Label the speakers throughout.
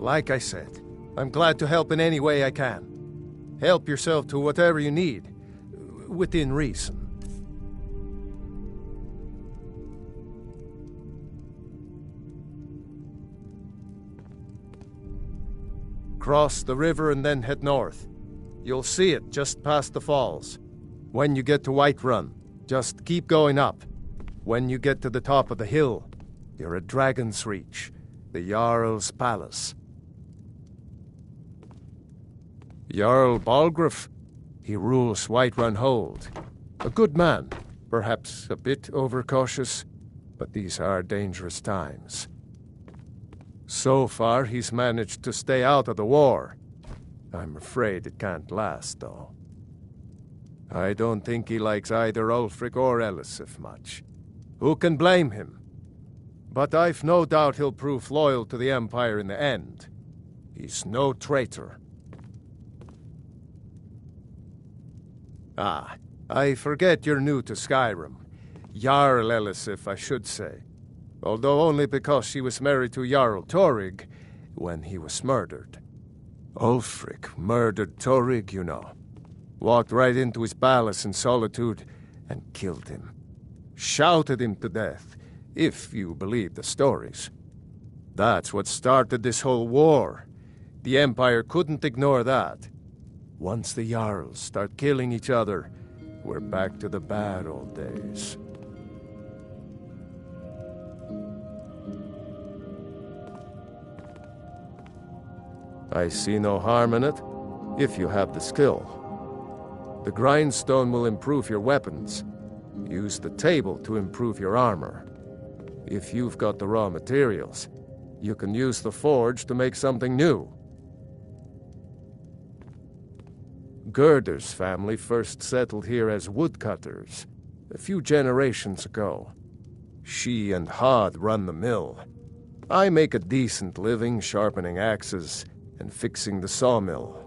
Speaker 1: Like I said, I'm glad to help in any way I can. Help yourself to whatever you need, within reason. Cross the river and then head north. You'll see it just past the falls. When you get to Whiterun, just keep going up. When you get to the top of the hill, you're at Dragon's Reach, the Jarl's palace. Jarl Balgruuf, he rules Whiterun Hold. A good man, perhaps a bit overcautious, but these are dangerous times. So far, he's managed to stay out of the war. I'm afraid it can't last, though. I don't think he likes either Ulfric or Elisif much. Who can blame him? But I've no doubt he'll prove loyal to the Empire in the end. He's no traitor. Ah, I forget you're new to Skyrim. Jarl Elisif, I should say. Although only because she was married to Jarl Torrig when he was murdered. Ulfric murdered Torrig, you know. Walked right into his palace in Solitude and killed him. Shouted him to death, if you believe the stories. That's what started this whole war. The Empire couldn't ignore that. Once the Jarls start killing each other, we're back to the bad old days. I see no harm in it, if you have the skill. The grindstone will improve your weapons. Use the table to improve your armor. If you've got the raw materials, you can use the forge to make something new. Gerder's family first settled here as woodcutters, a few generations ago. She and Hod run the mill. I make a decent living sharpening axes and fixing the sawmill.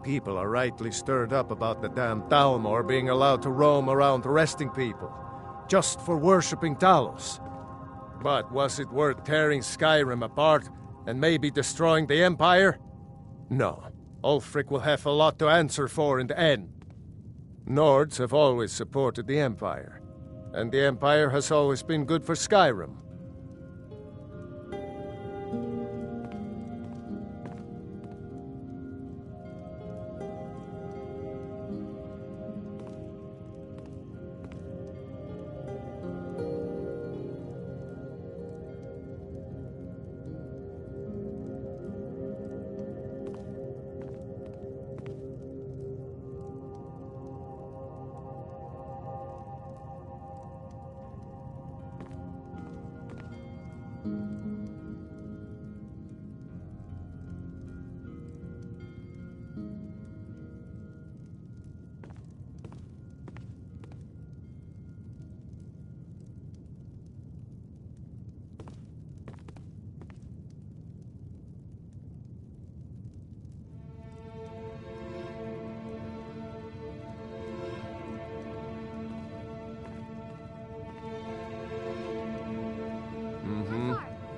Speaker 1: People are rightly stirred up about the damn Thalmor being allowed to roam around arresting people, just for worshipping Talos. But was it worth tearing Skyrim apart and maybe destroying the Empire? No. Ulfric will have a lot to answer for in the end. Nords have always supported the Empire, and the Empire has always been good for Skyrim.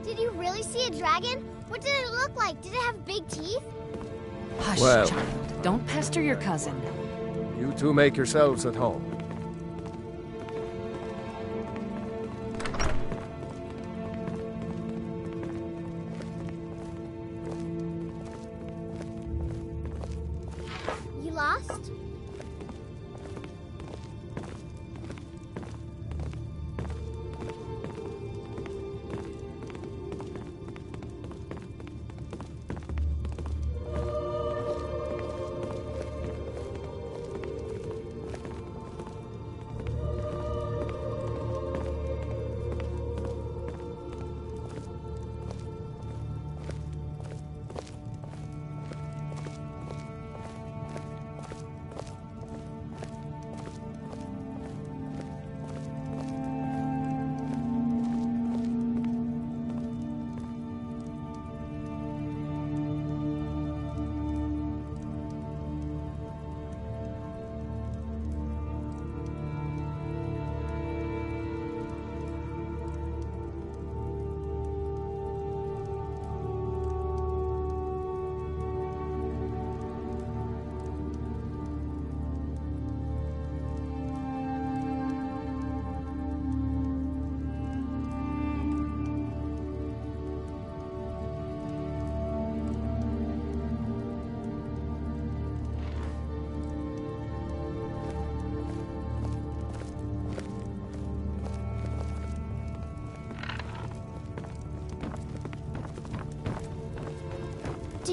Speaker 2: Did you really see a dragon? What did it look like? Did it have big teeth?
Speaker 3: Hush,
Speaker 1: Well.
Speaker 3: child. Don't pester your cousin.
Speaker 1: You two make yourselves at home.
Speaker 2: You lost?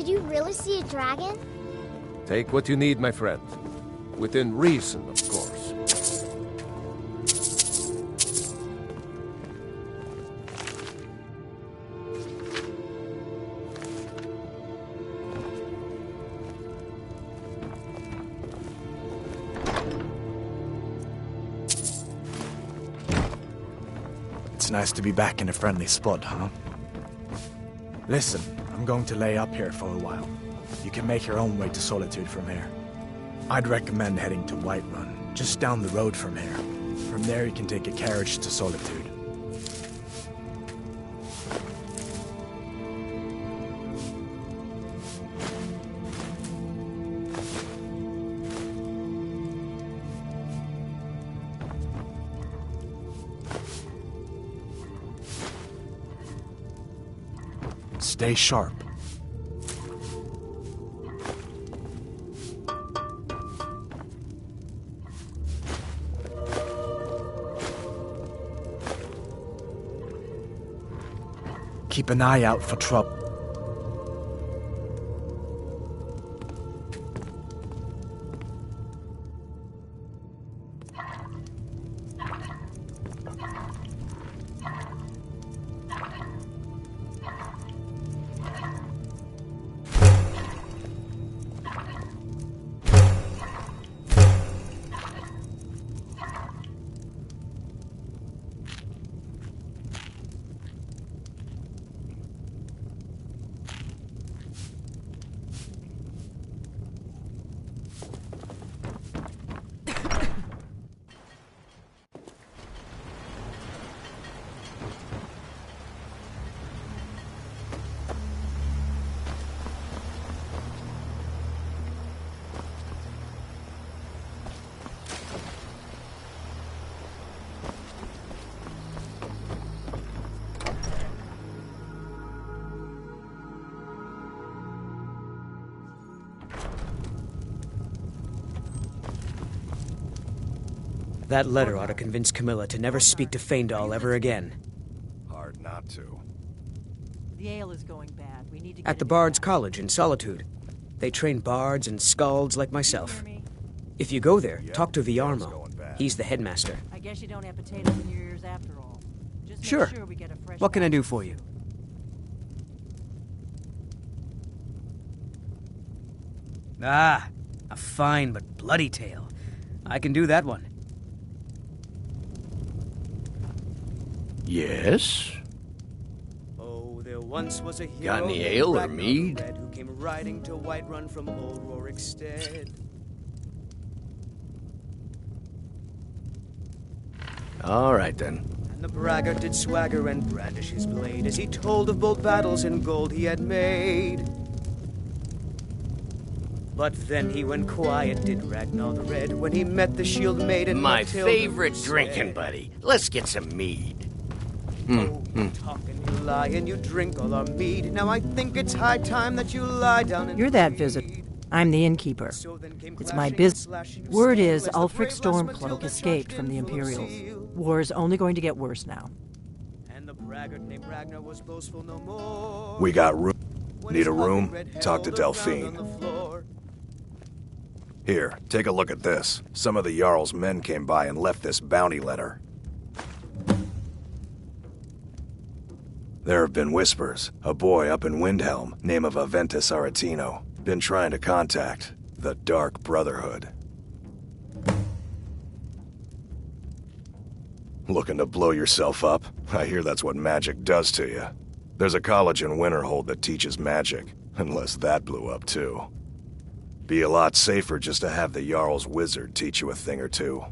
Speaker 2: Did you really see a dragon?
Speaker 1: Take what you need, my friend. Within reason, of course.
Speaker 4: It's nice to be back in a friendly spot, huh? Listen, I'm going to lay up here for a while. You can make your own way to Solitude from here. I'd recommend heading to Whiterun, just down the road from here. From there you can take a carriage to Solitude. Stay sharp. Keep an eye out for trouble.
Speaker 5: That letter ought to convince Camilla to never speak to Faendal ever again.
Speaker 6: Hard not to.
Speaker 3: The ale is going bad. We need to
Speaker 5: At the Bard's College in Solitude. They train bards and skalds like myself. If you go there, talk to Viarmo. He's the headmaster.
Speaker 3: I guess you don't have potatoes in your ears after all. Just make
Speaker 5: Sure.
Speaker 3: sure we get a fresh
Speaker 5: What can I
Speaker 3: batch.
Speaker 5: do for you? Ah, a fine but bloody tale. I can do that one.
Speaker 6: Yes?
Speaker 5: Oh, there once was a hero
Speaker 6: Got any
Speaker 5: named
Speaker 6: ale or
Speaker 5: Ragnar the
Speaker 6: mead?
Speaker 5: Red who came riding to Whiterun from old Rorikstead.
Speaker 6: All right, then.
Speaker 5: And the braggart did swagger and brandish his blade as he told of bold battles and gold he had made. But then he went quiet, did Ragnar the Red, when he met the shield maiden.
Speaker 6: My
Speaker 5: Matilda, who
Speaker 6: favorite
Speaker 5: said,
Speaker 6: drinking buddy. Let's get some mead.
Speaker 5: "Oh, you talk and you lie and you drink all our mead. Now I think it's high time that you lie down and
Speaker 7: You're that
Speaker 5: read."
Speaker 7: visit. I'm the innkeeper.
Speaker 5: So then came
Speaker 7: It's my
Speaker 5: clashing and
Speaker 7: business.
Speaker 5: slashing
Speaker 7: Word
Speaker 5: steel
Speaker 7: is
Speaker 5: as the
Speaker 7: Ulfric
Speaker 5: brave lass
Speaker 7: Stormcloak
Speaker 5: Matilda
Speaker 7: escaped
Speaker 5: charged
Speaker 7: from the
Speaker 5: in full
Speaker 7: Imperials.
Speaker 5: zeal.
Speaker 7: War's only going to get worse now.
Speaker 5: And the braggart named Ragnar was boastful no more.
Speaker 8: We got room.
Speaker 5: When
Speaker 8: Need
Speaker 5: his
Speaker 8: a room?
Speaker 5: ugly red
Speaker 8: Talk to
Speaker 5: held around
Speaker 8: Delphine.
Speaker 5: on the floor.
Speaker 8: Here, take a look at this. Some of the Jarl's men came by and left this bounty letter. There have been whispers. A boy up in Windhelm, name of Aventus Aretino, been trying to contact the Dark Brotherhood. Looking to blow yourself up? I hear that's what magic does to you. There's a college in Winterhold that teaches magic, unless that blew up too. Be a lot safer just to have the Jarl's wizard teach you a thing or two.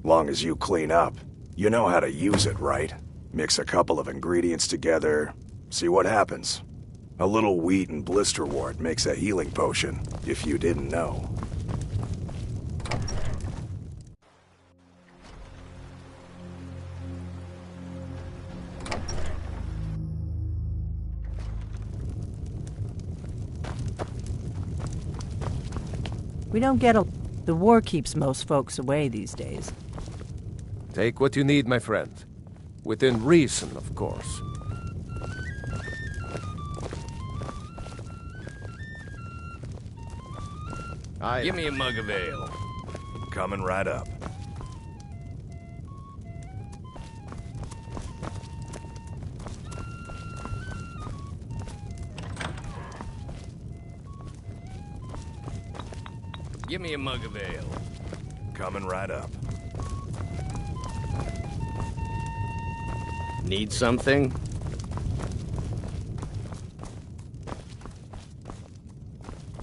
Speaker 8: Long as you clean up. You know how to use it, right? Mix a couple of ingredients together, see what happens. A little wheat and blisterwort makes a healing potion, if you didn't know.
Speaker 7: We don't get a... The war keeps most folks away these days.
Speaker 1: Take what you need, my friend. Within reason, of course.
Speaker 6: Give me a mug of ale.
Speaker 8: Coming right up.
Speaker 6: Give me a mug of ale.
Speaker 8: Coming right up.
Speaker 6: Need something?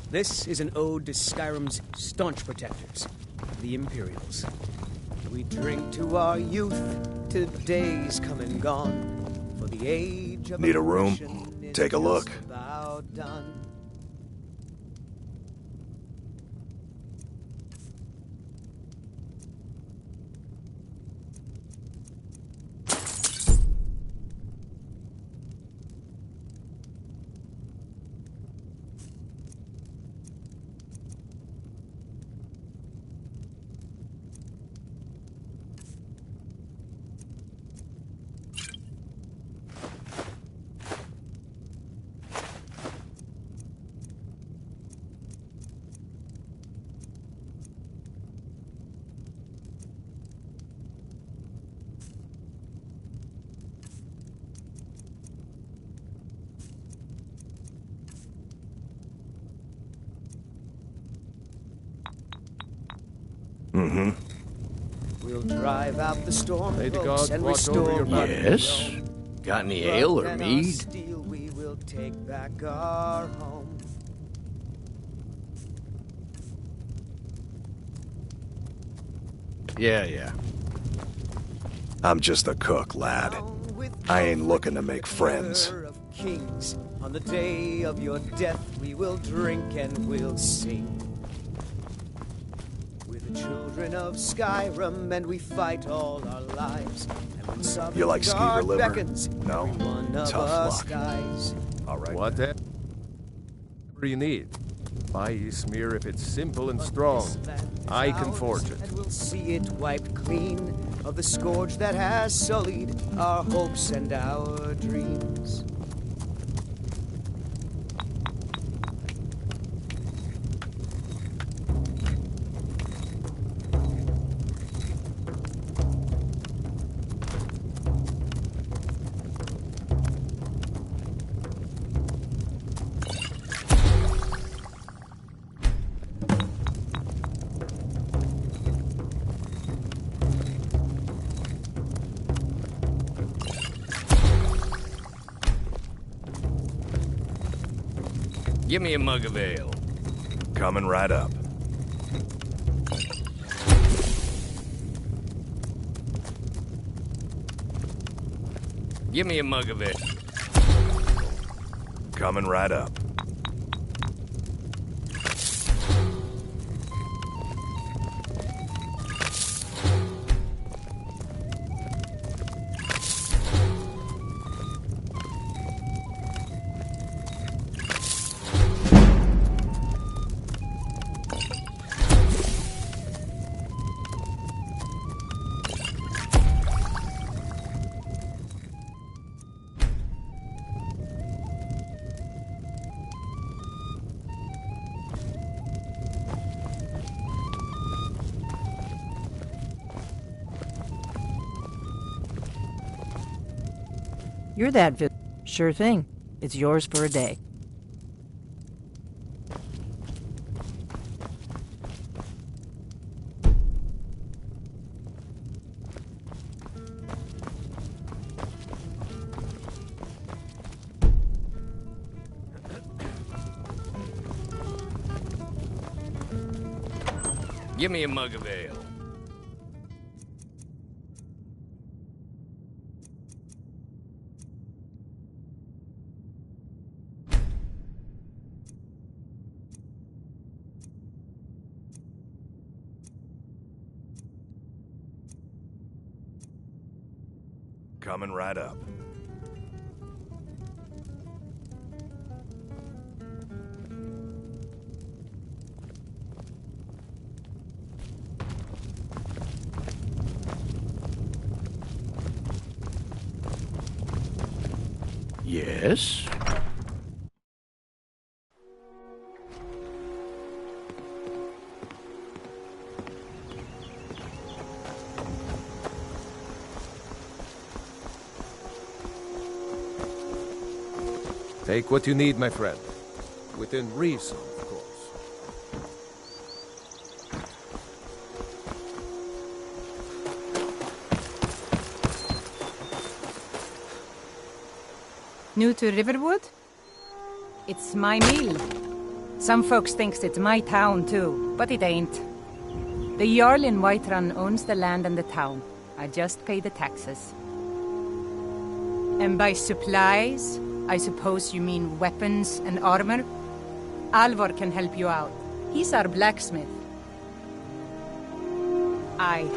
Speaker 5: This is an ode to Skyrim's staunch protectors, the Imperials. We drink to our youth, to days come and gone, for the age of
Speaker 8: Need a room?
Speaker 5: aggression is
Speaker 8: Take a look.
Speaker 5: just about done.
Speaker 8: Mm-hmm.
Speaker 5: We'll drive out the storm,
Speaker 1: May the
Speaker 5: folks,
Speaker 1: gods
Speaker 5: and
Speaker 1: watch over
Speaker 5: restore
Speaker 1: your body.
Speaker 6: Yes? Got any ale or
Speaker 5: But then our
Speaker 6: mead?
Speaker 5: steel we will take back our home.
Speaker 6: Yeah.
Speaker 8: I'm just a cook, lad.
Speaker 5: Down with
Speaker 8: I ain't
Speaker 5: comfort
Speaker 8: looking to
Speaker 5: the
Speaker 8: make friends.
Speaker 5: order of kings. On the day of your death, we will drink and we'll sing. We're the children of Skyrim, and we fight all our lives. And when
Speaker 8: You like skeever
Speaker 5: Sovngarde
Speaker 8: liver?
Speaker 5: beckons,
Speaker 8: No?
Speaker 5: every one of
Speaker 8: Tough
Speaker 5: us
Speaker 8: luck.
Speaker 5: dies.
Speaker 8: All right.
Speaker 1: Whatever you need. My smear, if it's simple and strong, I can forge it.
Speaker 5: And we'll see it wiped clean of the scourge that has sullied our hopes and our dreams.
Speaker 6: Give me a mug of ale.
Speaker 8: Coming right up.
Speaker 6: Give me a mug of ale.
Speaker 8: Coming right up.
Speaker 7: You're that sure thing. It's yours for a day.
Speaker 6: Give me a mug of ale.
Speaker 8: Coming right up.
Speaker 6: Yes?
Speaker 1: Take what you need, my friend. Within reason, of course.
Speaker 9: New to Riverwood? It's my mill. Some folks thinks it's my town too, but it ain't. The Jarl in Whiterun owns the land and the town. I just pay the taxes. And by supplies, I suppose you mean weapons and armor? Alvor can help you out. He's our blacksmith. Aye.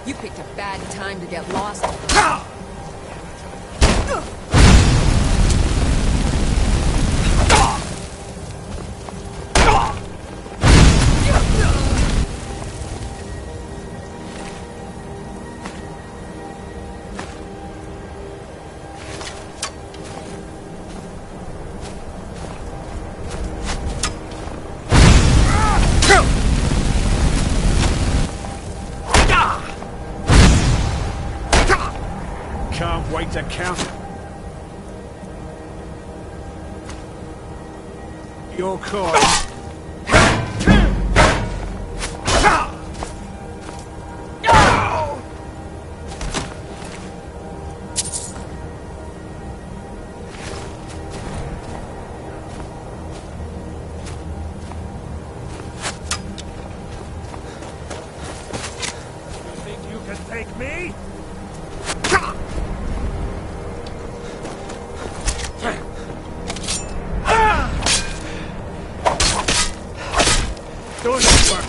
Speaker 10: You picked a bad time to get lost.
Speaker 11: Can't wait to count your coin. Take me? Doing this work.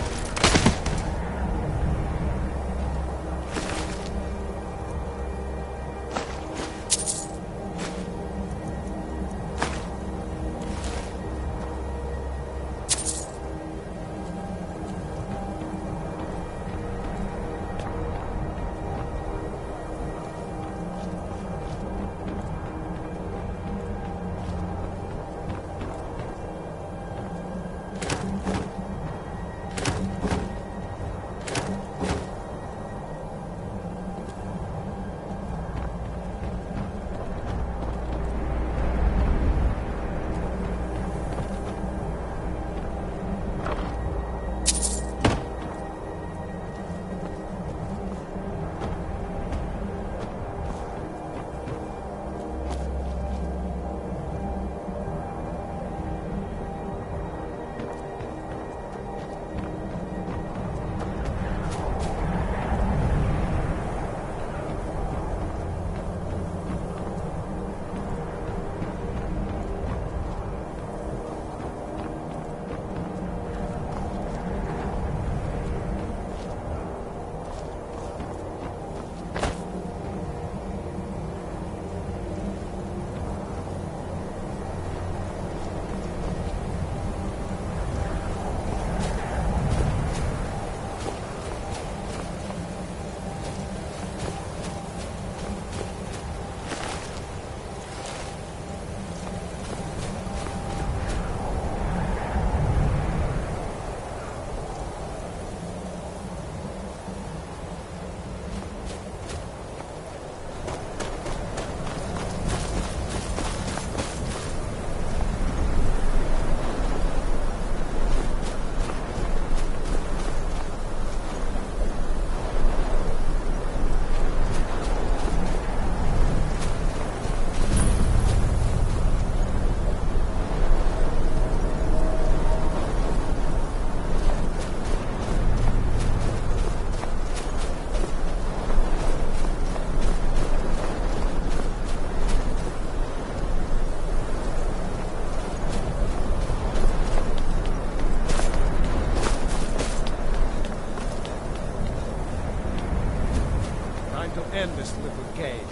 Speaker 1: end this little game.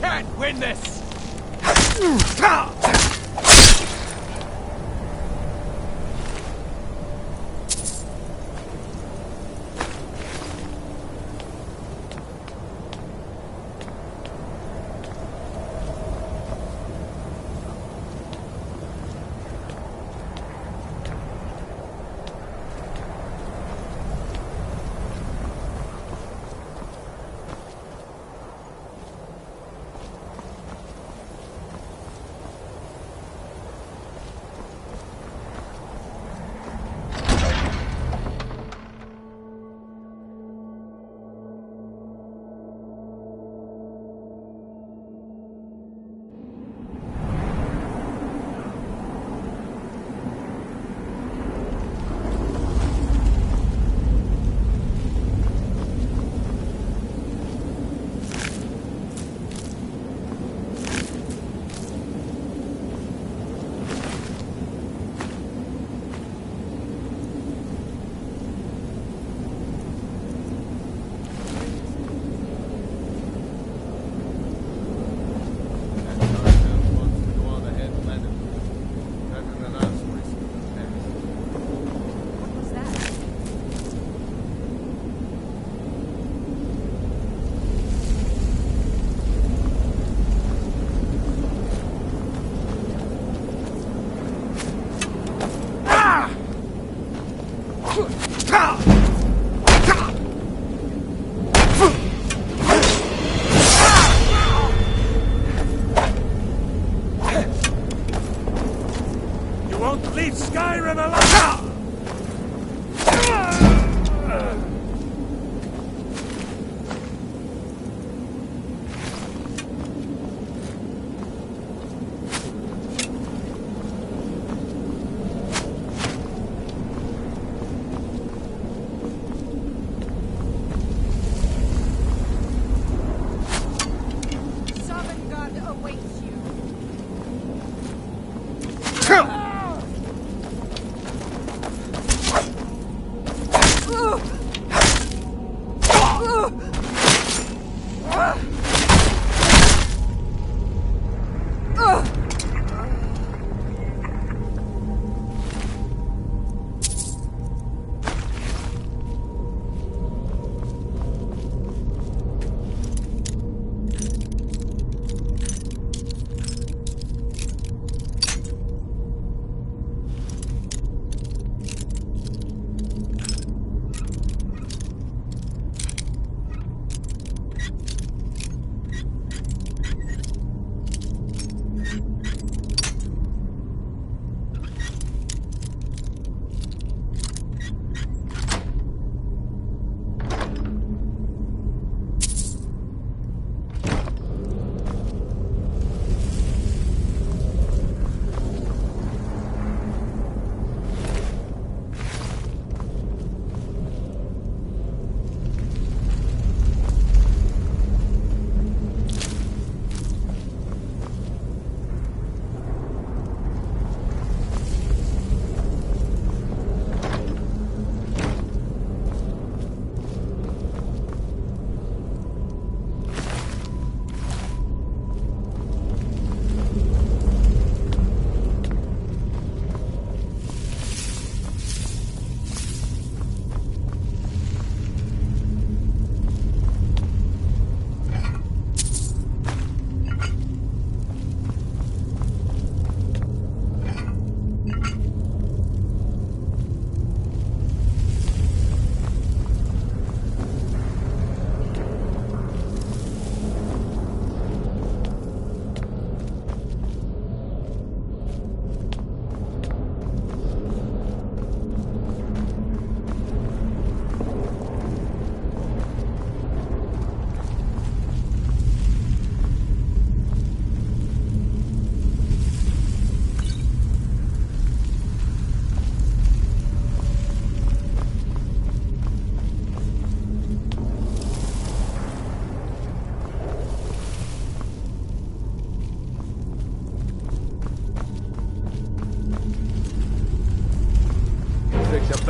Speaker 11: Can't win this!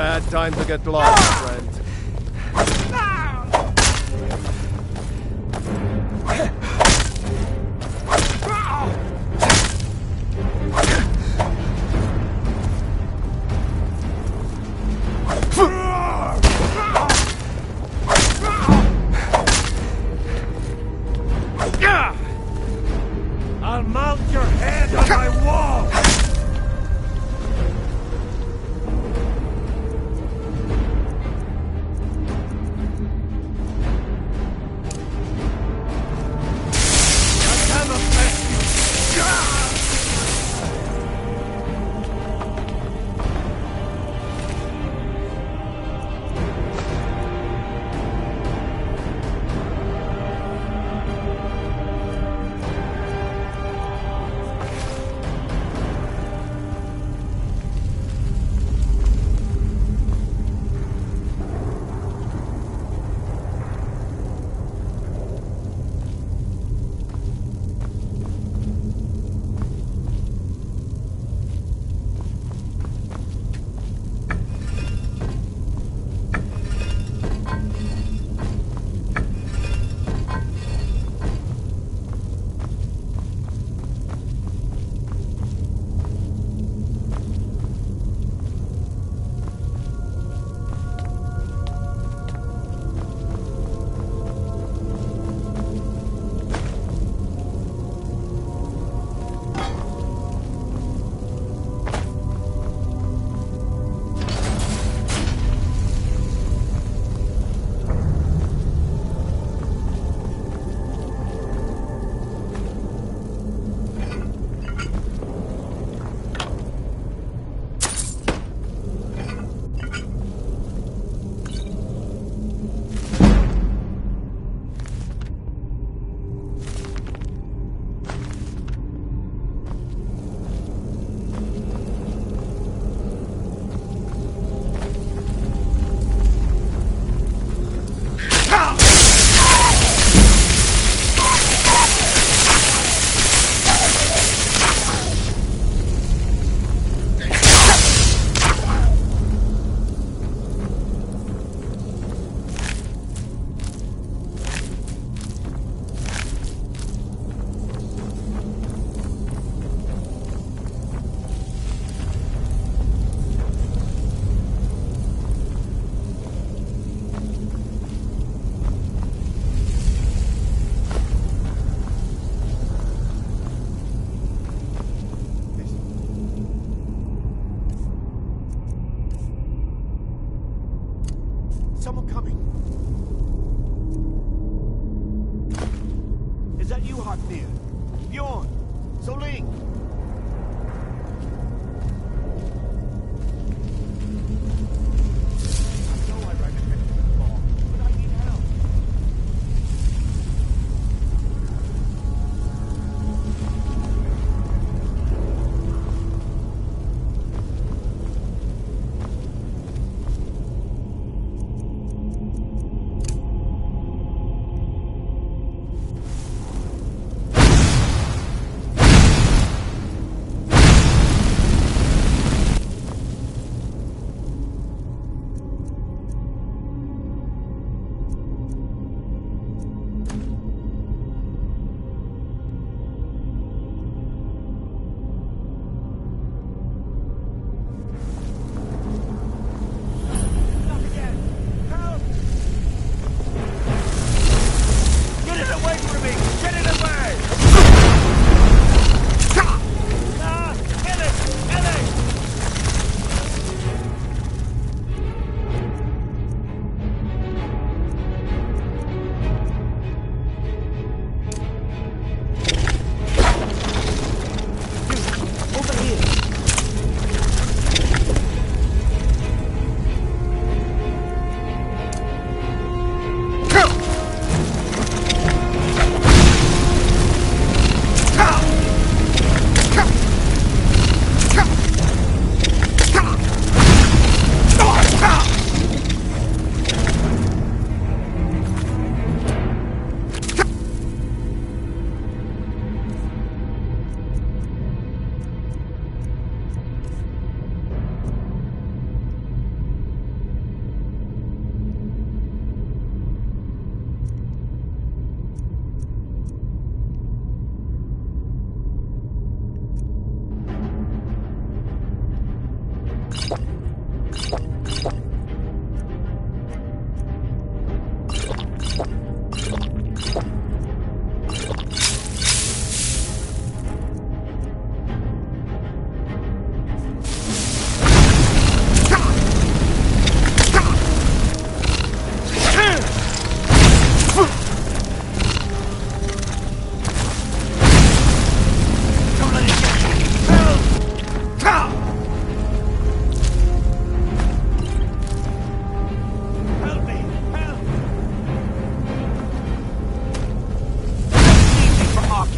Speaker 1: bad time to get lost, friend.
Speaker 11: I'll mount your head on my wall!
Speaker 12: Someone coming. Is that you, Haknir? Bjorn? Soling?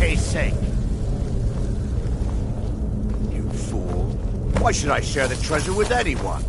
Speaker 12: Kay's sake. You fool. Why should I share the treasure with anyone?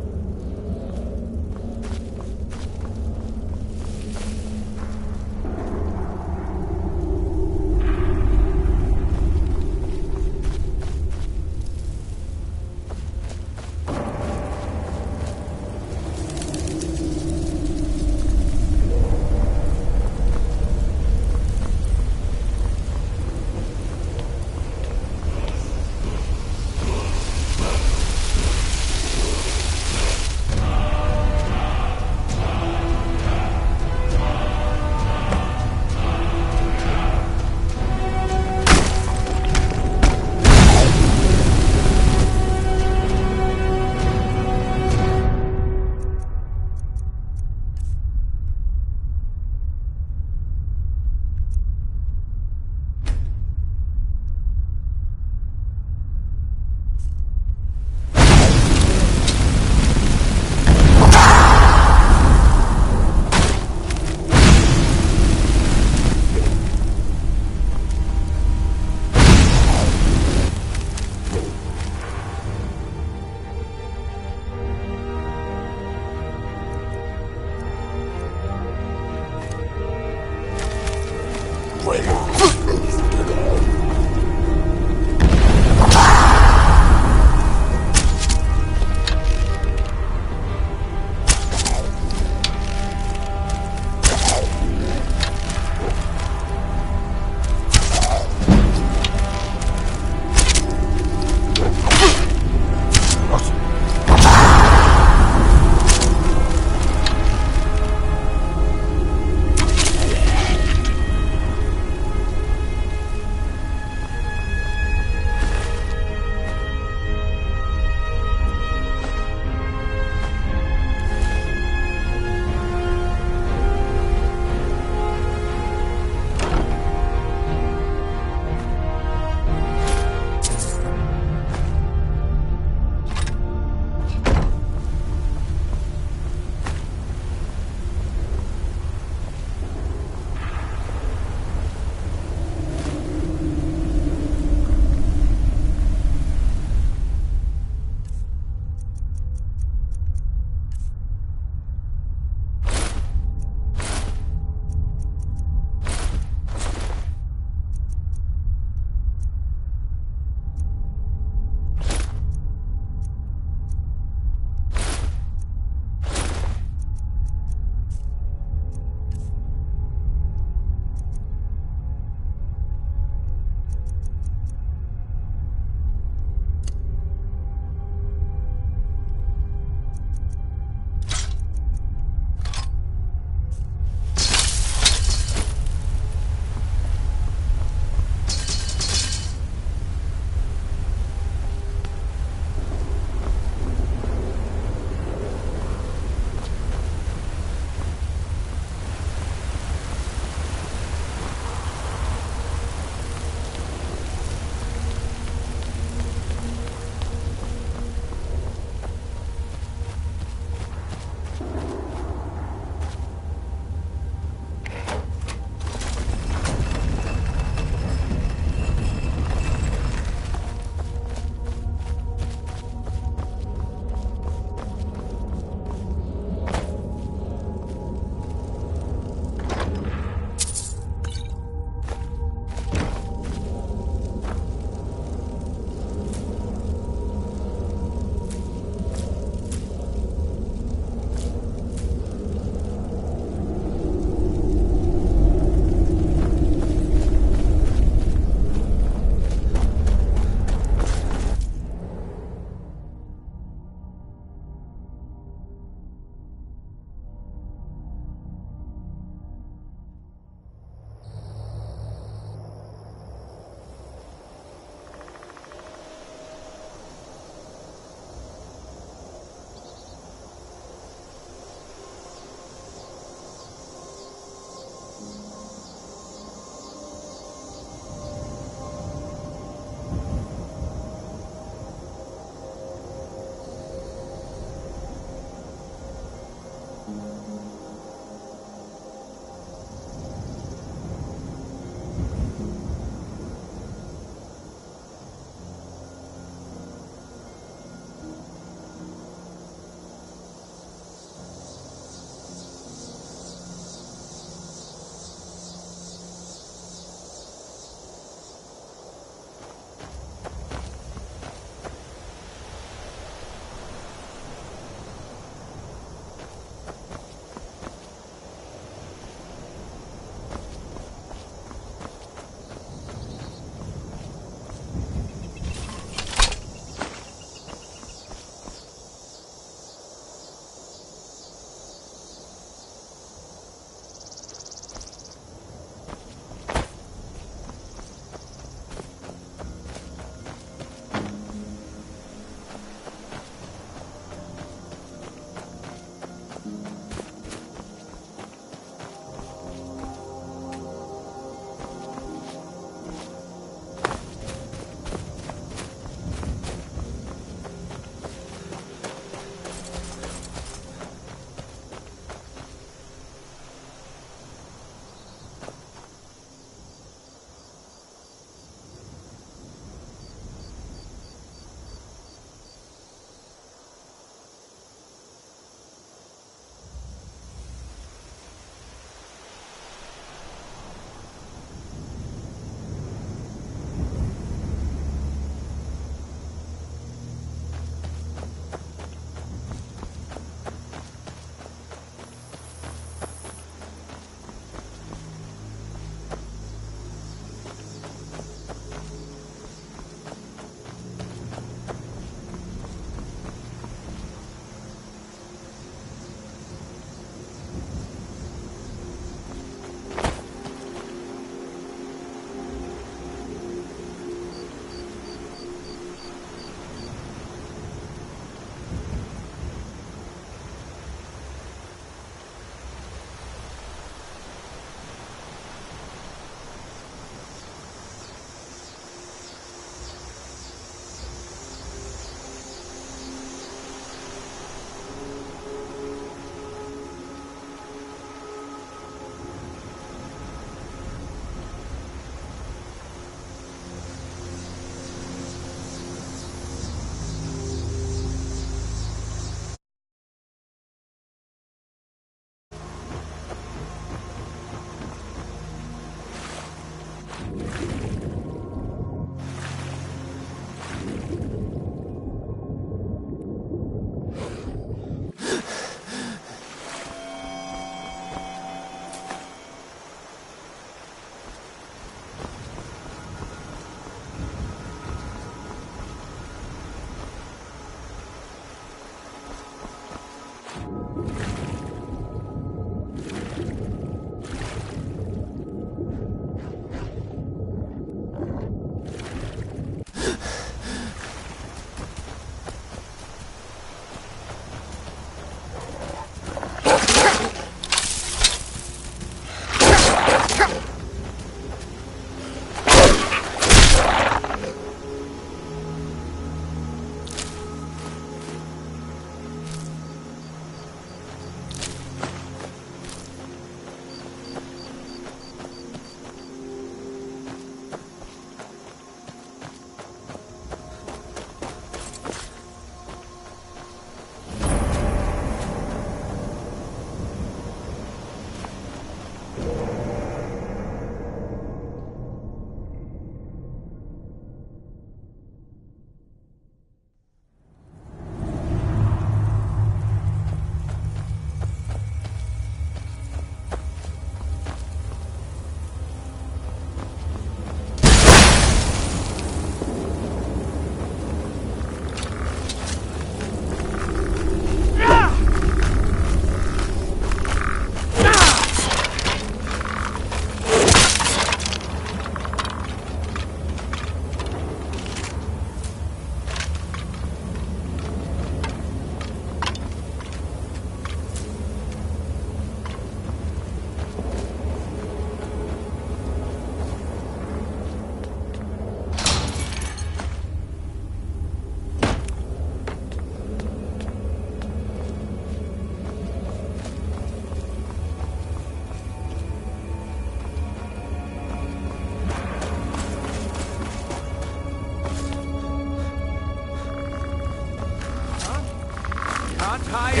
Speaker 11: I'll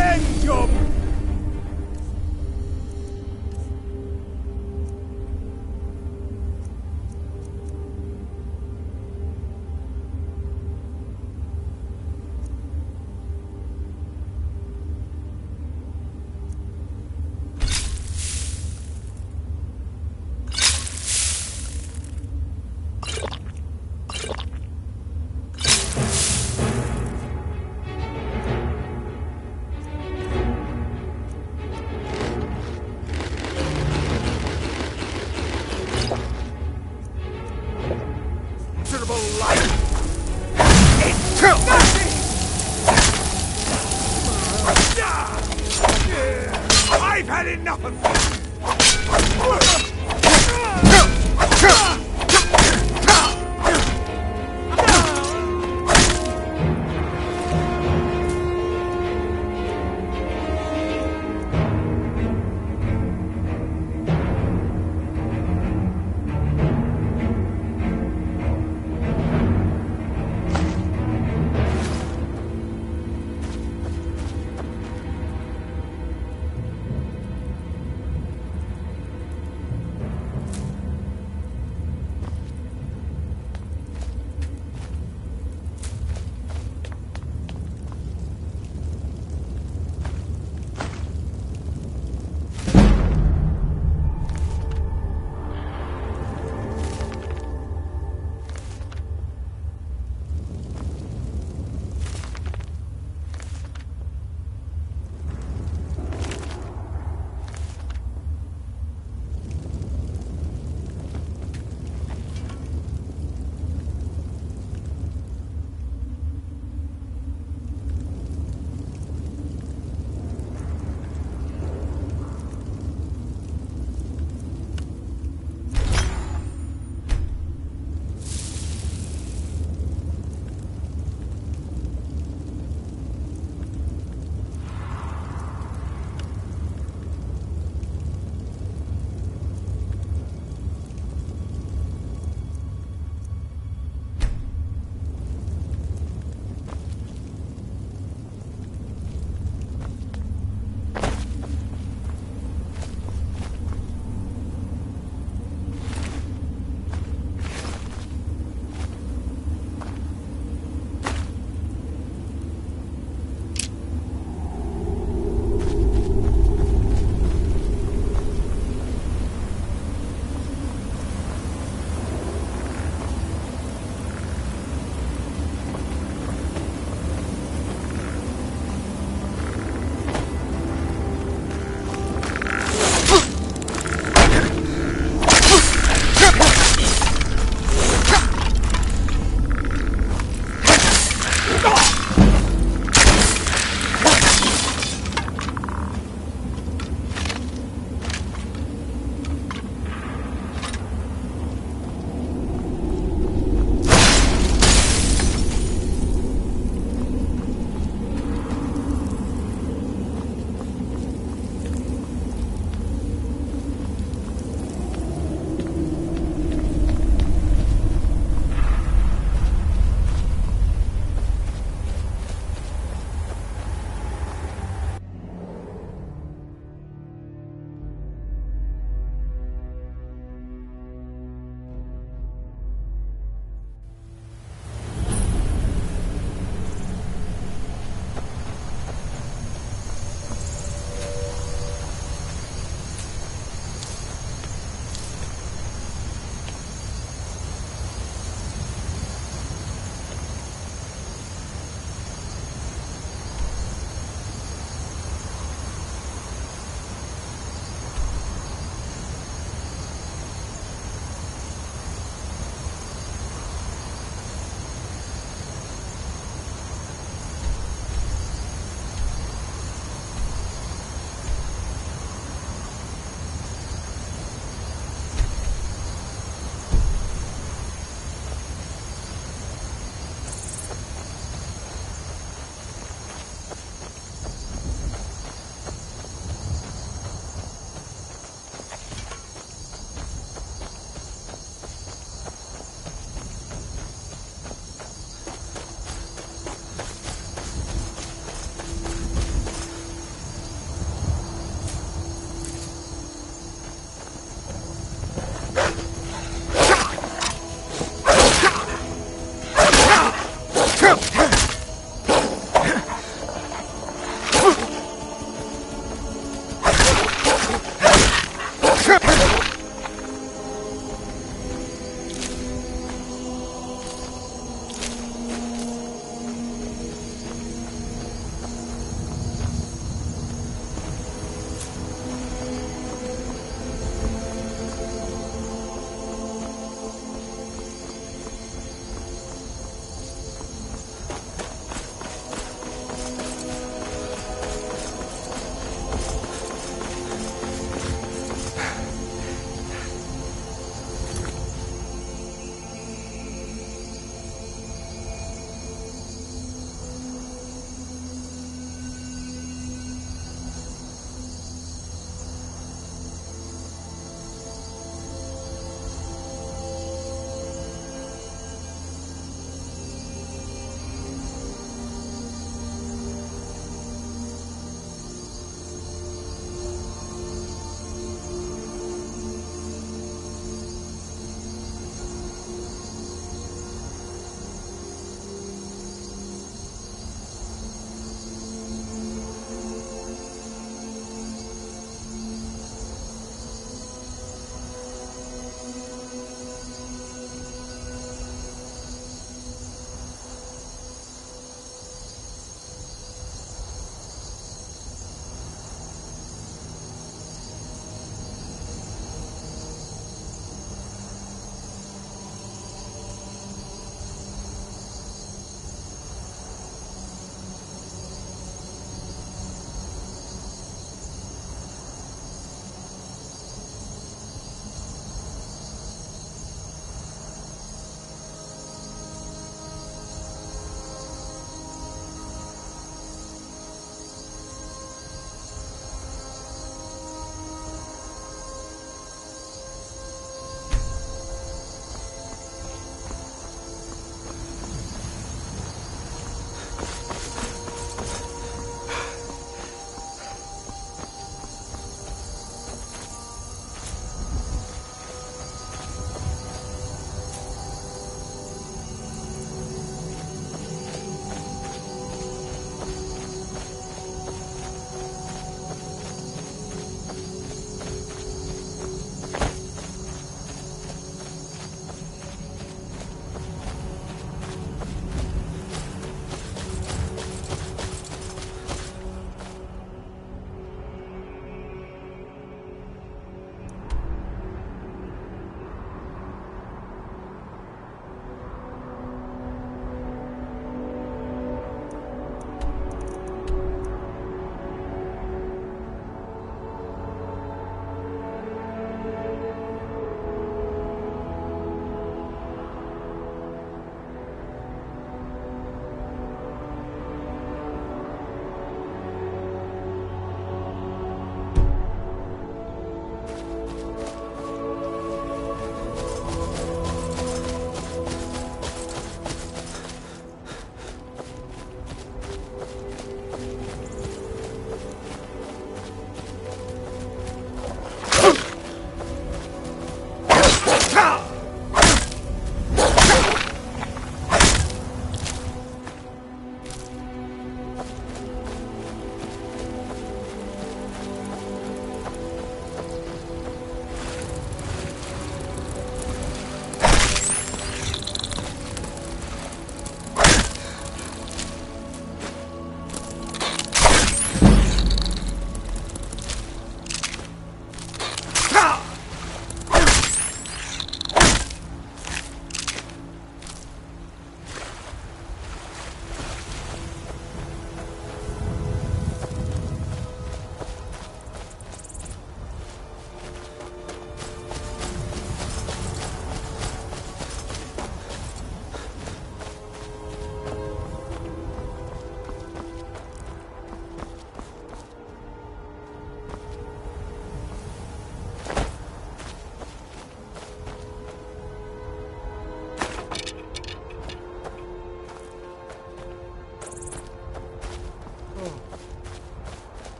Speaker 11: end your miserable life! I've had enough of this!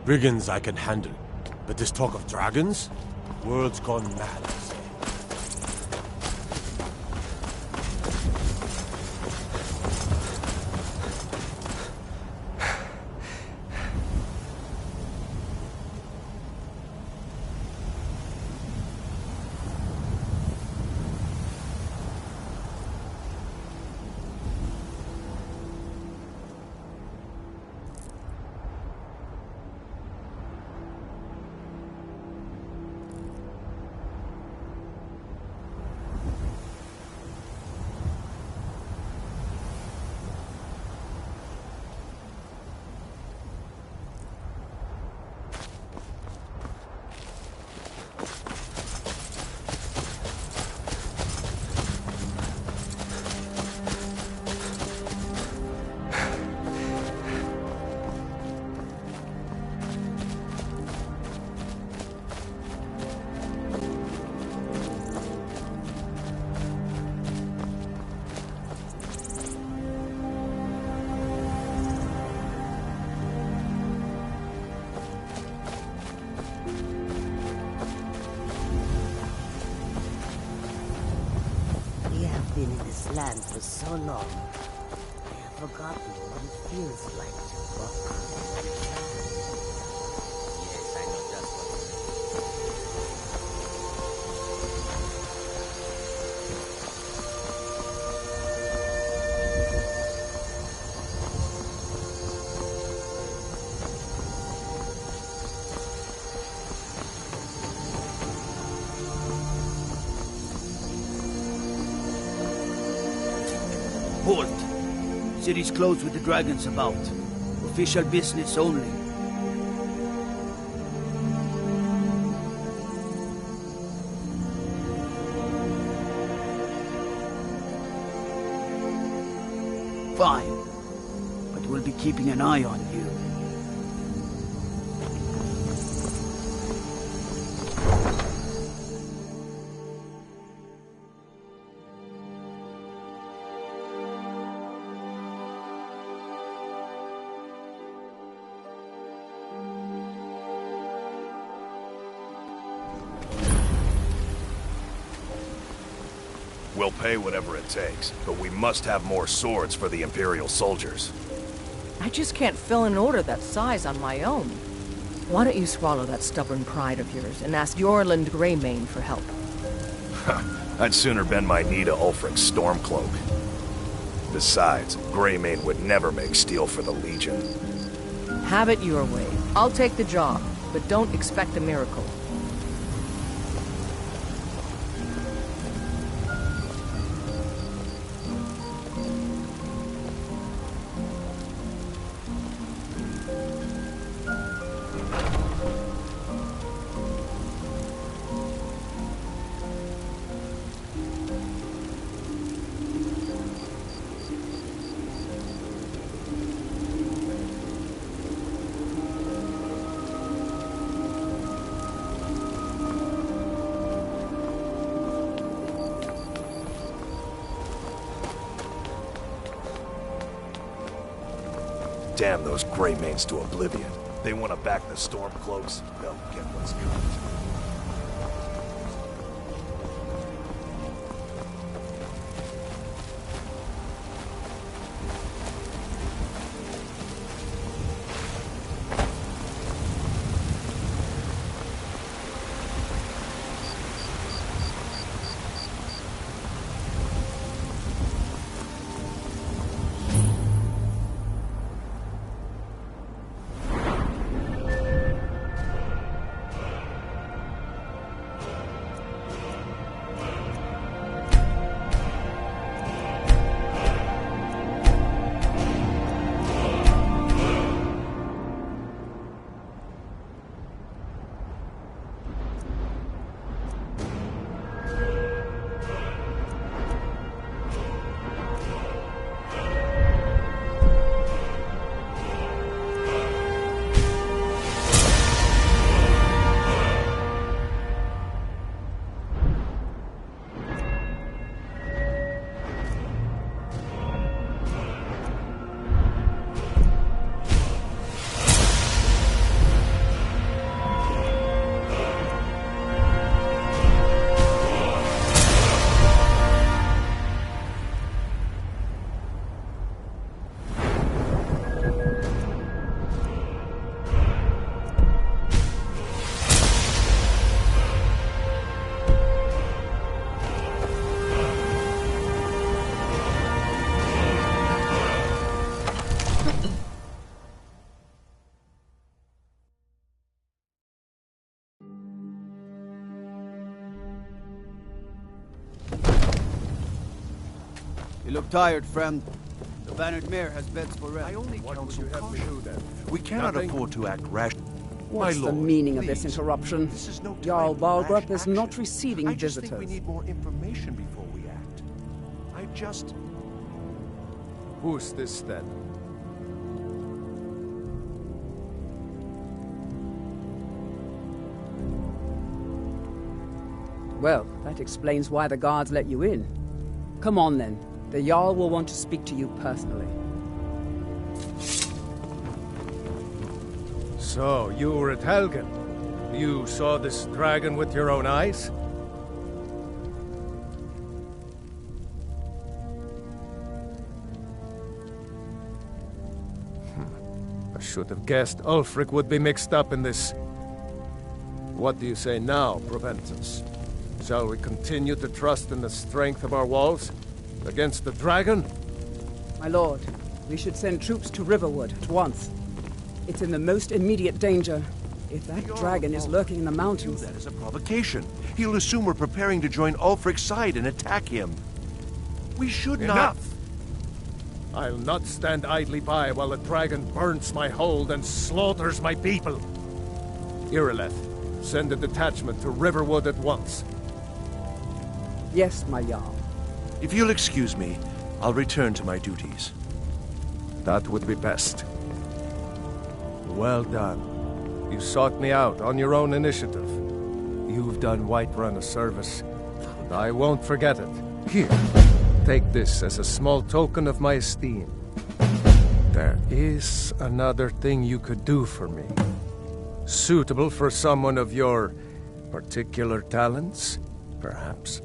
Speaker 13: Brigands I can handle, but this talk of dragons? World's gone mad, I say.
Speaker 14: Been in this land for so long, I have forgotten what it feels like to walk on one
Speaker 6: Yes, I know just what
Speaker 12: Halt! City's closed with the dragons about. Official business only. Fine. But we'll be keeping an eye on you.
Speaker 8: We'll pay whatever it takes, but we must have more swords for the Imperial soldiers.
Speaker 15: I just can't fill an order that size on my own. Why don't you swallow that stubborn pride of yours and ask Yorland Greymane for help?
Speaker 8: I'd sooner bend my knee to Ulfric's Stormcloak. Besides, Greymane would never make steel for the Legion.
Speaker 15: Have it your way. I'll take the job, but don't expect a miracle.
Speaker 8: Damn those Greymanes to oblivion. They want to back the Stormcloaks, they'll get what's coming.
Speaker 12: You look tired, friend. The Bannered Mare has beds for rest.
Speaker 11: I only counsel caution.
Speaker 1: then?
Speaker 11: We cannot
Speaker 1: Nothing?
Speaker 11: afford to act rash.
Speaker 16: What's
Speaker 11: My
Speaker 16: the
Speaker 11: lord,
Speaker 16: meaning of this
Speaker 11: please.
Speaker 16: interruption?
Speaker 11: This is no time
Speaker 16: Jarl
Speaker 11: for rash
Speaker 16: Balgrup is not
Speaker 11: action.
Speaker 16: receiving
Speaker 11: I just
Speaker 16: visitors.
Speaker 11: think we need more information before we act.
Speaker 1: Who's this then?
Speaker 16: Well, that explains why the guards let you in. Come on then. The Jarl will want to speak to you personally.
Speaker 1: So, you were at Helgen. You saw this dragon with your own eyes? I should have guessed Ulfric would be mixed up in this. What do you say now, Proventus? Shall we continue to trust in the strength of our walls? Against the dragon?
Speaker 16: My lord, we should send troops to Riverwood at once. It's in the most immediate danger. If that dragon is lurking in the mountains...
Speaker 11: That is a provocation. He'll assume we're preparing to join Ulfric's side and attack him. We should not...
Speaker 1: Enough! I'll not stand idly by while the dragon burns my hold and slaughters my people. Irileth, send a detachment to Riverwood at once.
Speaker 16: Yes, my Jarl.
Speaker 11: If you'll excuse me, I'll return to my duties.
Speaker 1: That would be best. Well done. You sought me out on your own initiative. You've done Whiterun a service, and I won't forget it. Here, take this as a small token of my esteem. There is another thing you could do for me. Suitable for someone of your particular talents, perhaps.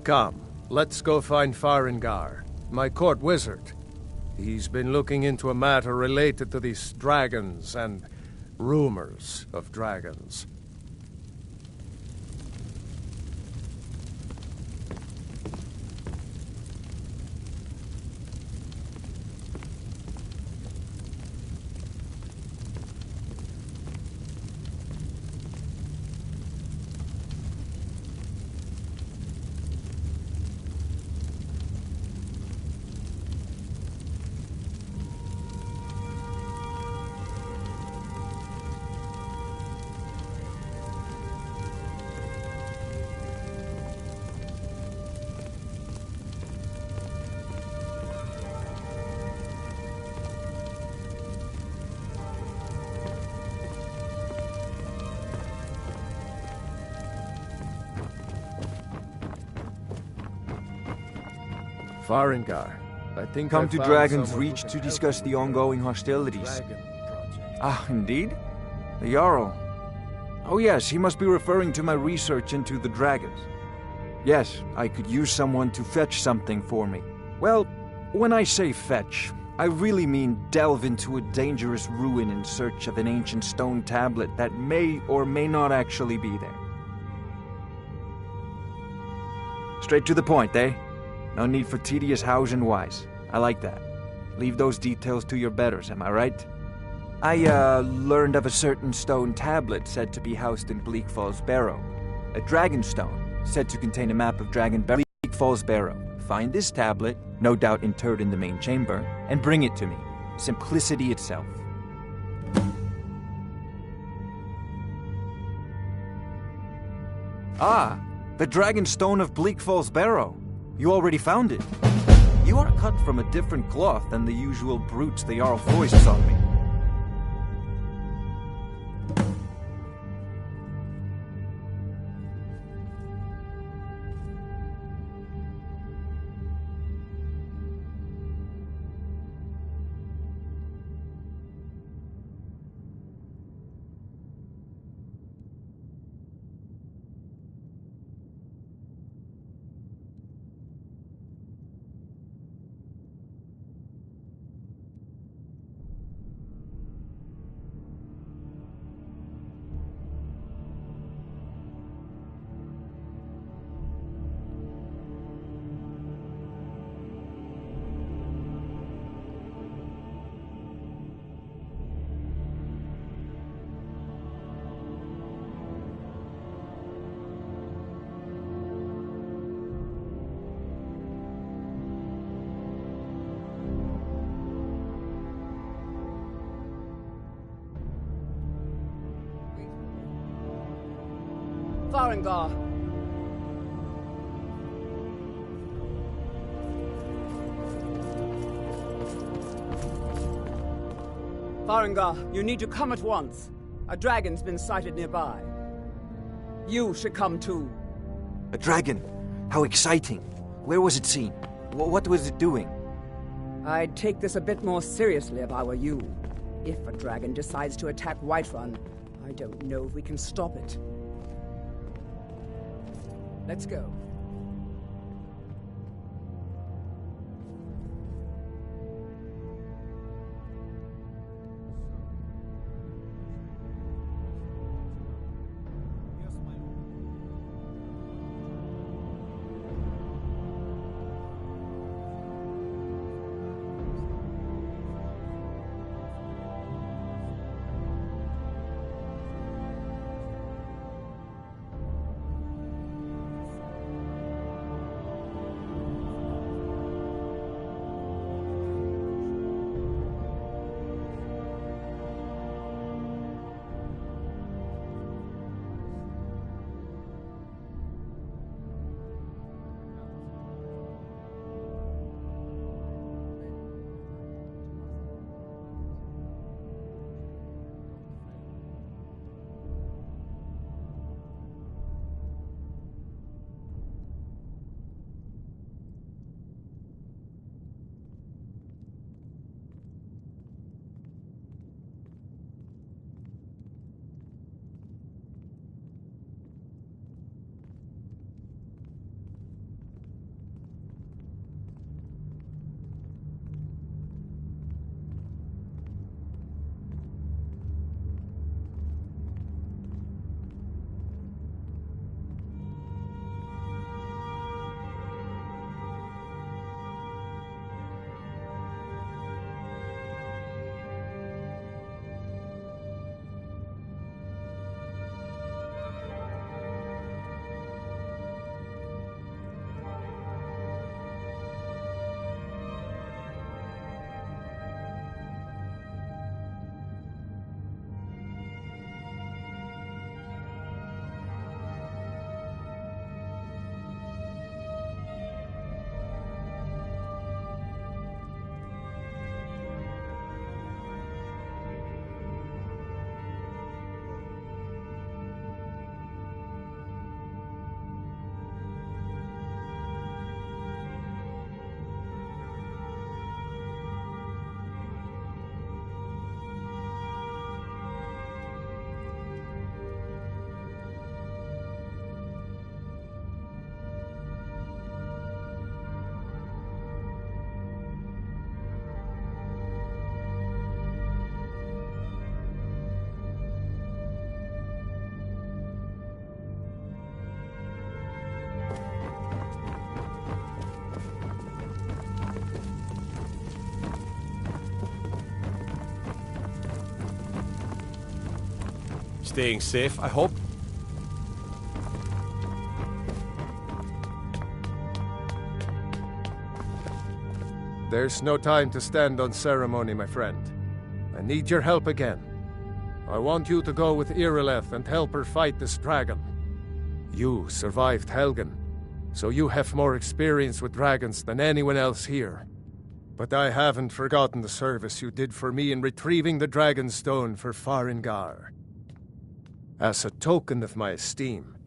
Speaker 1: Come, Let's go find Farengar, my court wizard. He's been looking into a matter related to these dragons and rumors of dragons. Farengar, I think
Speaker 17: Come
Speaker 1: I
Speaker 17: to
Speaker 1: found
Speaker 17: Dragon's
Speaker 1: someone
Speaker 17: Reach
Speaker 1: who
Speaker 17: to
Speaker 1: can help
Speaker 17: discuss
Speaker 1: you
Speaker 17: the
Speaker 1: with
Speaker 17: ongoing
Speaker 1: your
Speaker 17: hostilities.
Speaker 1: dragon project.
Speaker 17: Ah, indeed? The Jarl. Oh yes, he must be referring to my research into the dragons. Yes, I could use someone to fetch something for me. Well, when I say fetch, I really mean delve into a dangerous ruin in search of an ancient stone tablet that may or may not actually be there. Straight to the point, eh? No need for tedious hows and whys. I like that. Leave those details to your betters, am I right? I, learned of a certain stone tablet said to be housed in Bleak Falls Barrow. A dragon stone, said to contain a map of Dragon Bleak Falls Barrow. Find this tablet, no doubt interred in the main chamber, and bring it to me. Simplicity itself. Ah, the Dragon Stone of Bleak Falls Barrow. You already found it. You are cut from a different cloth than the usual brutes the Jarl foists on me.
Speaker 16: Farengar. Farengar, you need to come at once. A dragon's been sighted nearby. You should come too.
Speaker 17: A dragon? How exciting. Where was it seen? What was it doing?
Speaker 16: I'd take this a bit more seriously if I were you. If a dragon decides to attack Whiterun, I don't know if we can stop it. Let's go.
Speaker 13: Staying safe, I hope?
Speaker 1: There's no time to stand on ceremony, my friend. I need your help again. I want you to go with Irileth and help her fight this dragon. You survived Helgen, so you have more experience with dragons than anyone else here. But I haven't forgotten the service you did for me in retrieving the Dragon Stone for Farengar. As a token of my esteem,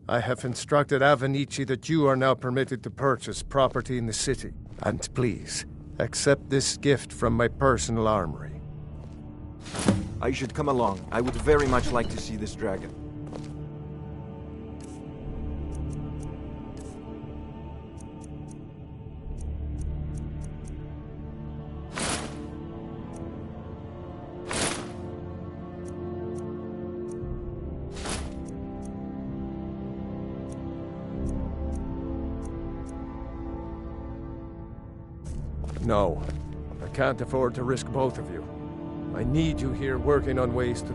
Speaker 1: I have instructed Avenici that you are now permitted to purchase property in the city. And please, accept this gift from my personal armory.
Speaker 17: I should come along. I would very much like to see this dragon.
Speaker 1: No, I can't afford to risk both of you. I need you here working on ways to...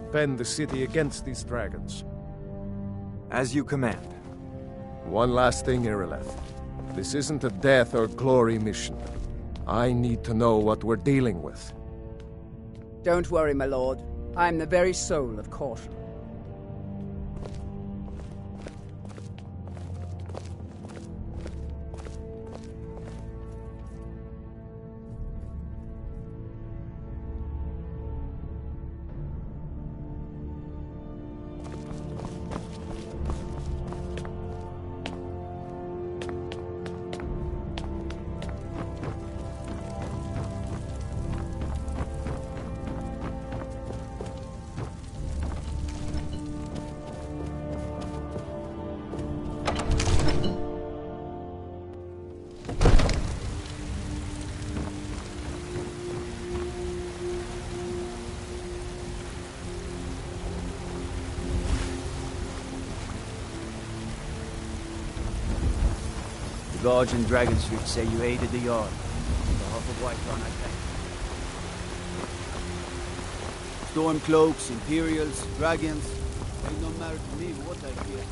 Speaker 1: defend the city against these dragons.
Speaker 17: As you command.
Speaker 1: One last thing, Irileth. This isn't a death or glory mission. I need to know what we're dealing with.
Speaker 16: Don't worry, my lord. I'm the very soul of caution.
Speaker 12: The guards in Dragon Street say you aided the Yard. On behalf of Whiterun, I thank you. Stormcloaks, Imperials, Dragons. They don't matter to me what I fear.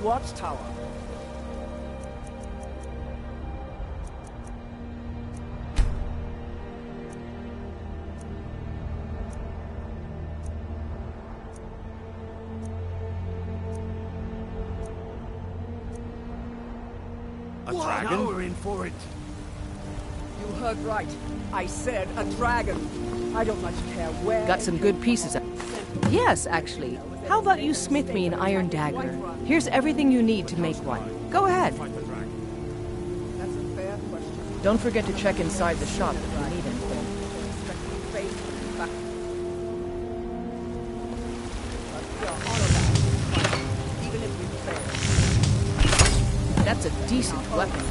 Speaker 16: Watchtower.
Speaker 11: A dragon? Now we're in for it.
Speaker 16: You heard right. I said a dragon. I don't much care where.
Speaker 15: Got some good pieces. Yes, actually. How about you smith me an iron dagger? Here's everything you need to make one. Go ahead.
Speaker 16: That's a fair question.
Speaker 15: Don't forget to check inside the shop if you need anything. That's a decent weapon.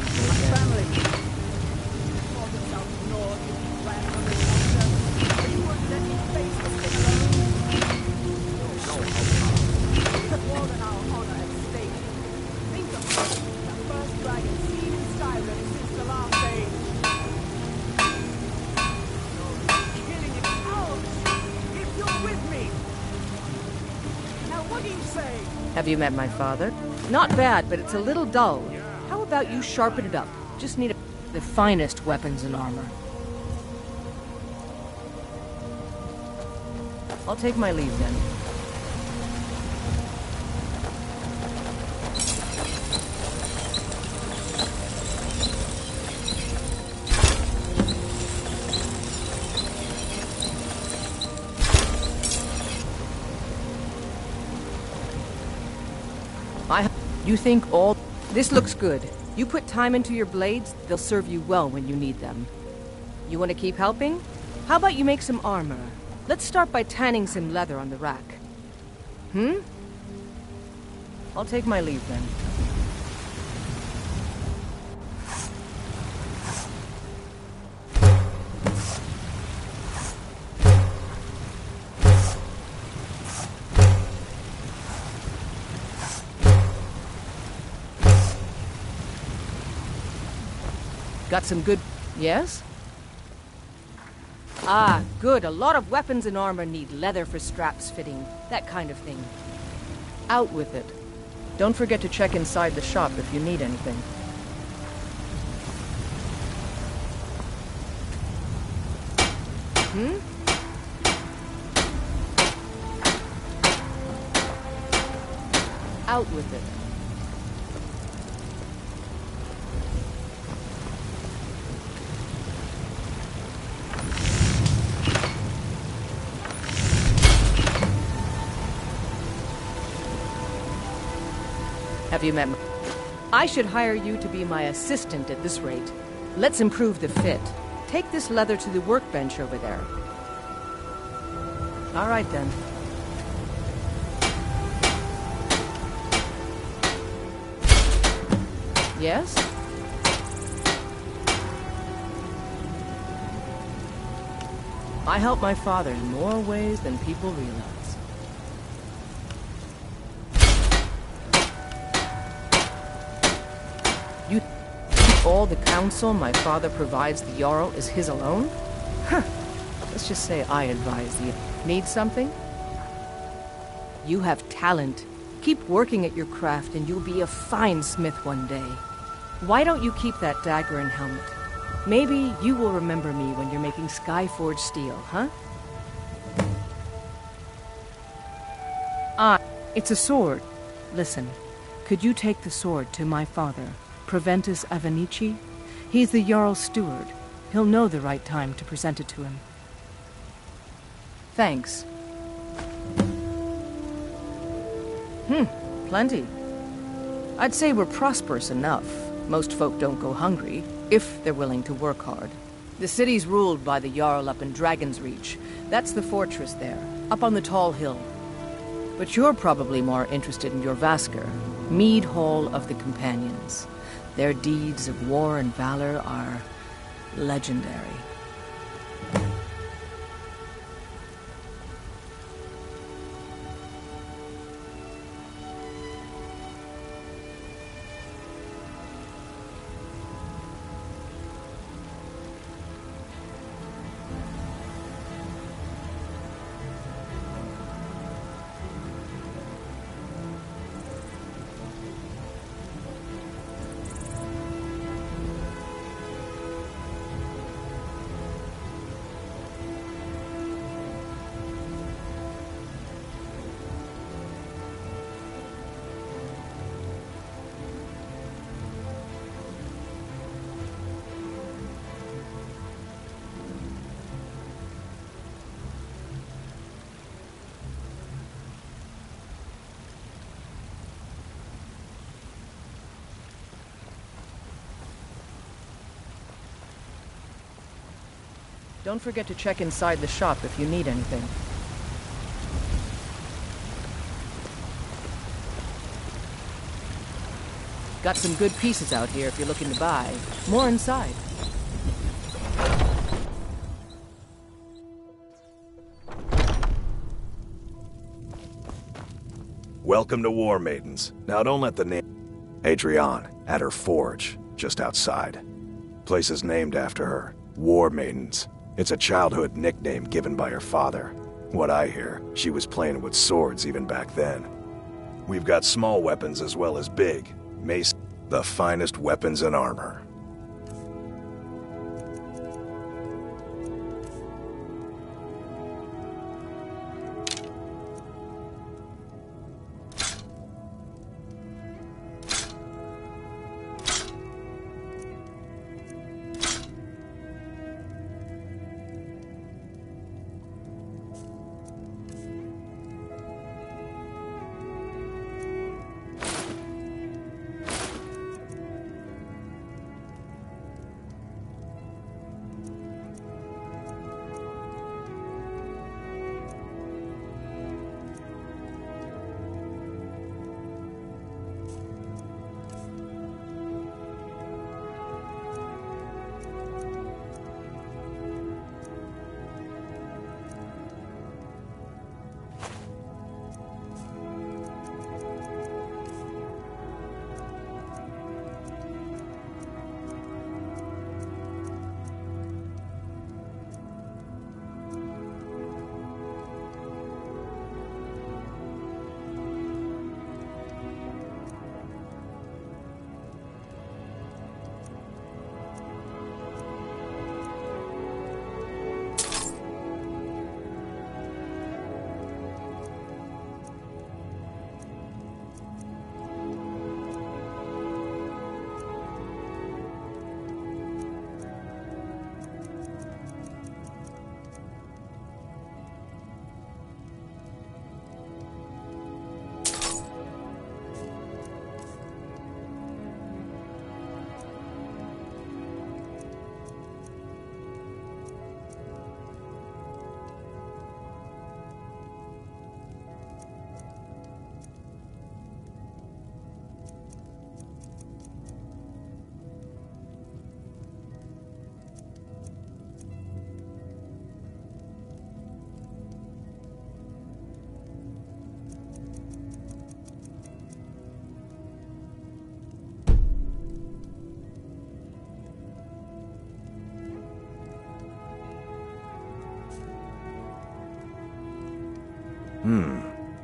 Speaker 15: Have you met my father? Not bad, but it's a little dull. How about you sharpen it up? Just need the finest weapons and armor. I'll take my leave then. You think all... This looks good. You put time into your blades, they'll serve you well when you need them. You want to keep helping? How about you make some armor? Let's start by tanning some leather on the rack. I'll take my leave then. Got some good... Yes? Ah, good. A lot of weapons and armor need leather for straps fitting. That kind of thing. Out with it. Don't forget to check inside the shop if you need anything. Out with it. Have you met me? I should hire you to be my assistant at this rate. Let's improve the fit. Take this leather to the workbench over there. All right, then. Yes? I help my father in more ways than people realize. You think all the counsel my father provides the Jarl is his alone? Huh. Let's just say I advise you. Need something? You have talent. Keep working at your craft and you'll be a fine smith one day. Why don't you keep that dagger and helmet? Maybe you will remember me when you're making Skyforged steel, huh? Ah, it's a sword. Listen, could you take the sword to my father, Proventus Avenici? He's the Jarl's steward. He'll know the right time to present it to him. Thanks. Plenty. I'd say we're prosperous enough. Most folk don't go hungry, if they're willing to work hard. The city's ruled by the Jarl up in Dragon's Reach. That's the fortress there, up on the tall hill. But you're probably more interested in your Vasker, Mead Hall of the Companions. Their deeds of war and valor are legendary. Don't forget to check inside the shop if you need anything. Got some good pieces out here if you're looking to buy. More inside.
Speaker 8: Welcome to War Maidens. Now don't let the name... Adrienne, at her forge, just outside. Place is named after her. War Maidens. It's a childhood nickname given by her father. What I hear, she was playing with swords even back then. We've got small weapons as well as big. Mace, the finest weapons and armor.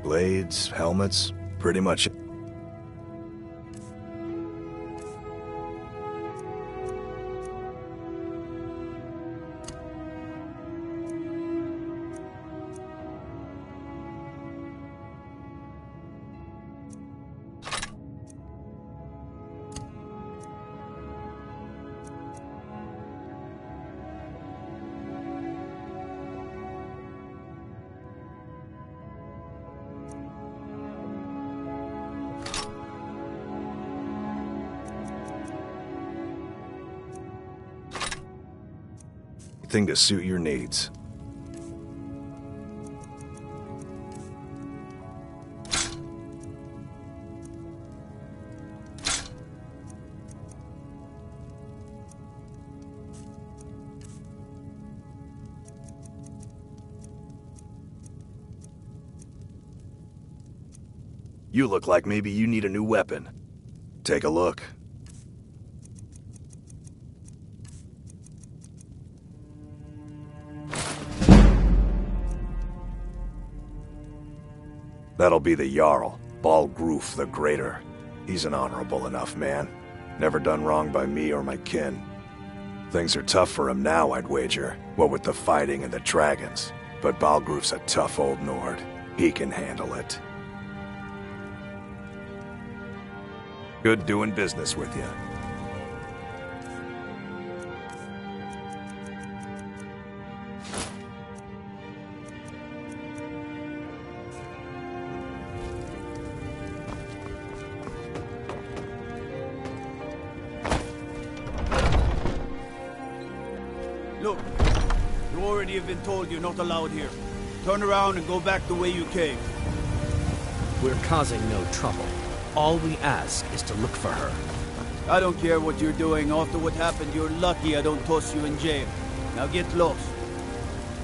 Speaker 8: Blades, helmets, pretty much. Thing to suit your needs. You look like maybe you need a new weapon. Take a look. That'll be the Jarl, Balgruf the Greater. He's an honorable enough man. Never done wrong by me or my kin. Things are tough for him now, I'd wager, what with the fighting and the dragons. But Balgruf's a tough old Nord. He can handle it. Good doing business with you.
Speaker 12: Look, you already have been told you're not allowed here. Turn around and go back the way you came.
Speaker 18: We're causing no trouble. All we ask is to look for her.
Speaker 12: I don't care what you're doing. After what happened, you're lucky I don't toss you in jail. Now get lost.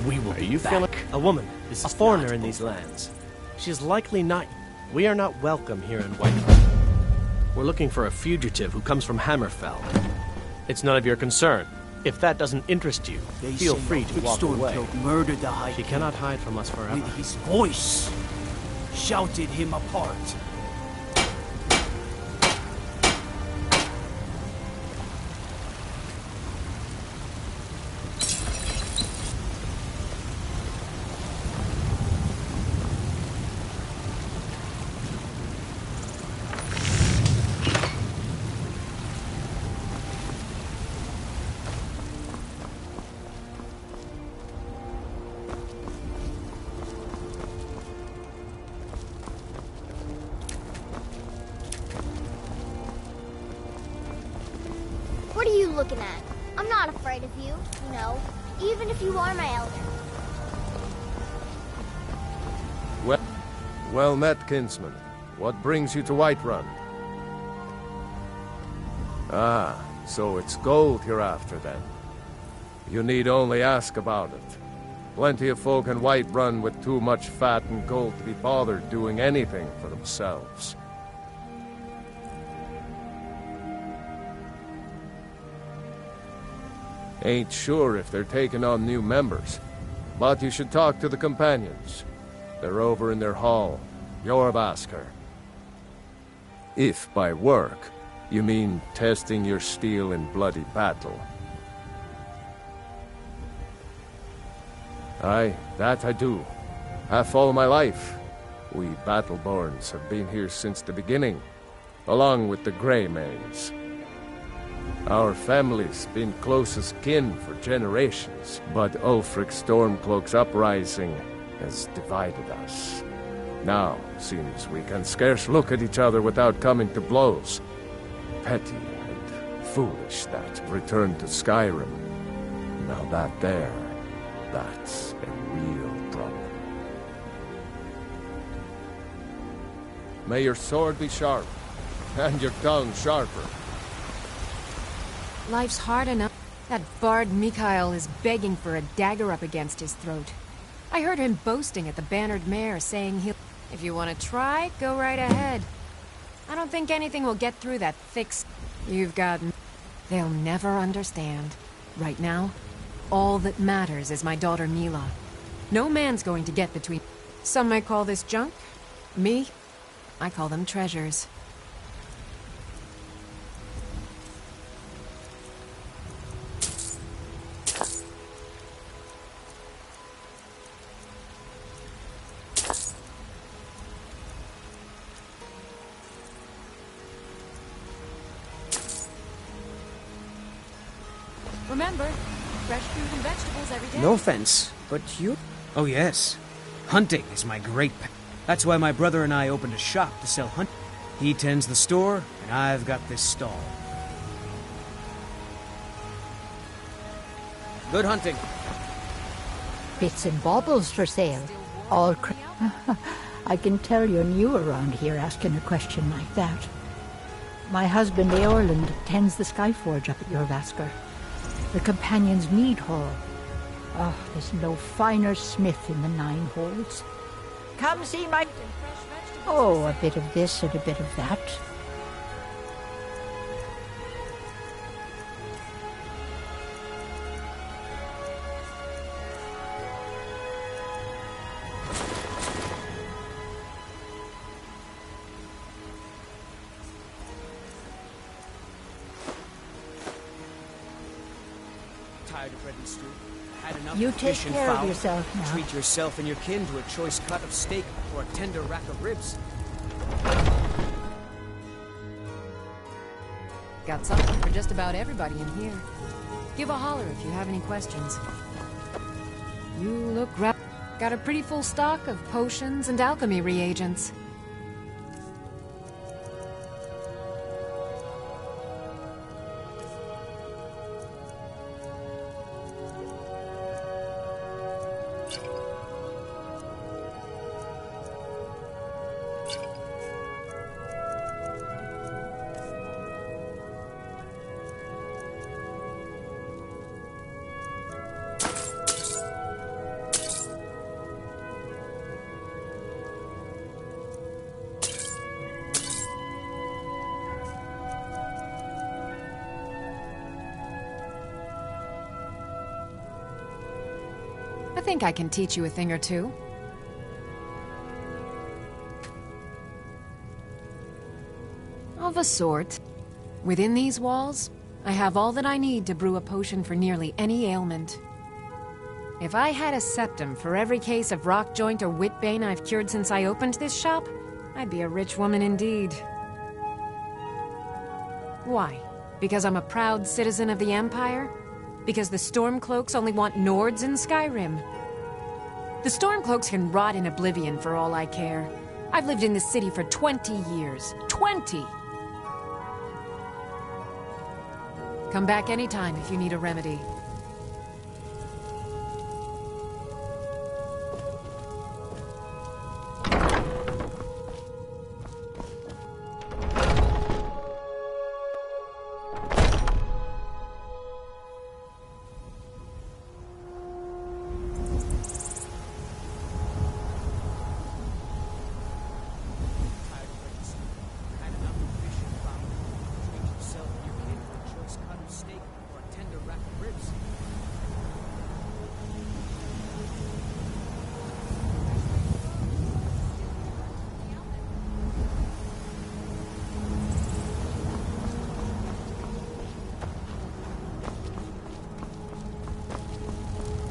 Speaker 18: We will be back.
Speaker 19: A woman, a foreigner in these lands. She is likely not... We are not welcome here in Whiterun. We're looking for a fugitive who comes from Hammerfell. It's none of your concern. If that doesn't interest you, feel free to walk away.
Speaker 12: Murdered the High
Speaker 19: She
Speaker 12: King
Speaker 19: cannot hide from us forever.
Speaker 12: with his voice. Shouted him apart.
Speaker 2: looking at? I'm not afraid of you, you know, even if you are my elder.
Speaker 1: Well met, kinsman. What brings you to Whiterun? Ah, so it's gold you're after, then. You need only ask about it. Plenty of folk in Whiterun with too much fat and gold to be bothered doing anything for themselves. Ain't sure if they're taking on new members, but you should talk to the companions. They're over in their hall, Jorvaskr. If by work, you mean testing your steel in bloody battle. Aye, that I do. Half all my life. We Battleborns have been here since the beginning, along with the Greymaids. Our family's been closest kin for generations, but Ulfric Stormcloak's uprising has divided us. Now, seems we can scarce look at each other without coming to blows. Petty and foolish that return to Skyrim. Now that's a real problem. May your sword be sharp, and your tongue sharper.
Speaker 10: Life's hard enough. That bard Mikhail is begging for a dagger up against his throat. I heard him boasting at the Bannered Mare, saying he'll... If you want to try, go right ahead. I don't think anything will get through that thick... You've got... They'll never understand. Right now, all that matters is my daughter Mila. No man's going to get between... Some might call this junk. Me, I call them treasures. Remember, fresh fruit and vegetables every day.
Speaker 5: No offense, but you... Oh yes, hunting is my great... That's why my brother and I opened a shop to sell hunt. He tends the store, and I've got this stall. Good hunting.
Speaker 20: Bits and baubles for sale. All I can tell you're new around here asking a question like that. My husband, Eorland, tends the Skyforge up at Jorvaskr. The Companion's Mead Hall. Oh, there's no finer smith in the Nine Halls. Come see my... Oh, a bit of this and a bit of that.
Speaker 5: Tired of bread and stew. Had enough
Speaker 20: You
Speaker 5: of
Speaker 20: take
Speaker 5: fish and
Speaker 20: care of
Speaker 5: fowl.
Speaker 20: yourself now.
Speaker 5: Treat yourself and your kin to a choice cut of steak or a tender rack of ribs.
Speaker 10: Got something for just about everybody in here. Give a holler if you have any questions. You look got a pretty full stock of potions and alchemy reagents. I think I can teach you a thing or two. Of a sort. Within these walls, I have all that I need to brew a potion for nearly any ailment. If I had a septum for every case of rock joint or whitbane I've cured since I opened this shop, I'd be a rich woman indeed. Why? Because I'm a proud citizen of the Empire? Because the Stormcloaks only want Nords in Skyrim? The Stormcloaks can rot in oblivion for all I care. I've lived in this city for 20 years. 20! Come back anytime if you need a remedy.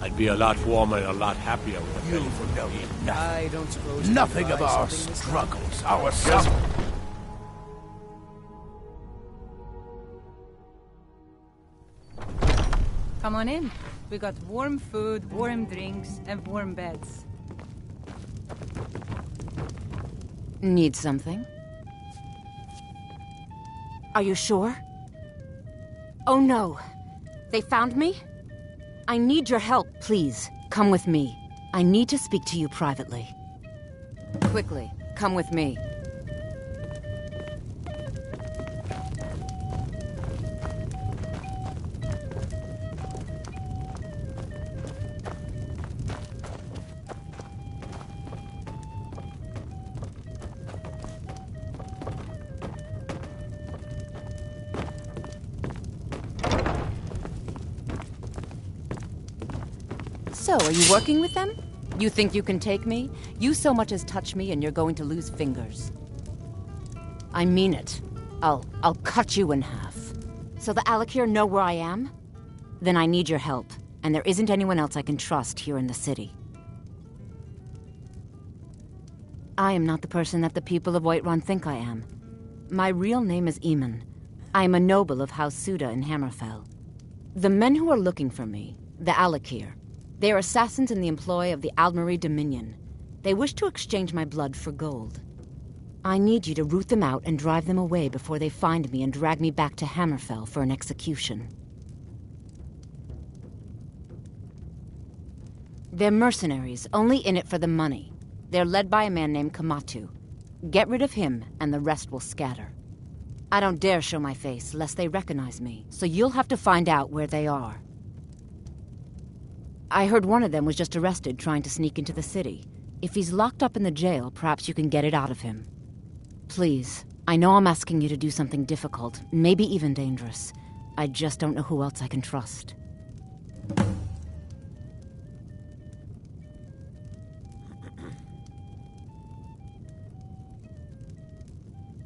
Speaker 13: I'd be a lot warmer and a lot happier with a belly full of meat.
Speaker 5: I don't suppose...
Speaker 11: Nothing of our struggles, our suffering.
Speaker 9: Come on in. We got warm food, warm drinks, and warm beds.
Speaker 21: Need something? Are you sure? Oh no! They found me? I need your help. Please, come with me. I need to speak to you privately. Quickly, come with me. So, are you working with them? You think you can take me? You so much as touch me and you're going to lose fingers. I mean it. I'll cut you in half. So the Alakir know where I am? Then I need your help, and there isn't anyone else I can trust here in the city. I am not the person that the people of Whiterun think I am. My real name is Eamon. I am a noble of House Suda in Hammerfell. The men who are looking for me, the Alakir, they are assassins in the employ of the Aldmeri Dominion. They wish to exchange my blood for gold. I need you to root them out and drive them away before they find me and drag me back to Hammerfell for an execution. They're mercenaries, only in it for the money. They're led by a man named Kamatu. Get rid of him, and the rest will scatter. I don't dare show my face, lest they recognize me, so you'll have to find out where they are. I heard one of them was just arrested trying to sneak into the city. If he's locked up in the jail, perhaps you can get it out of him. Please, I know I'm asking you to do something difficult, maybe even dangerous. I just don't know who else I can trust.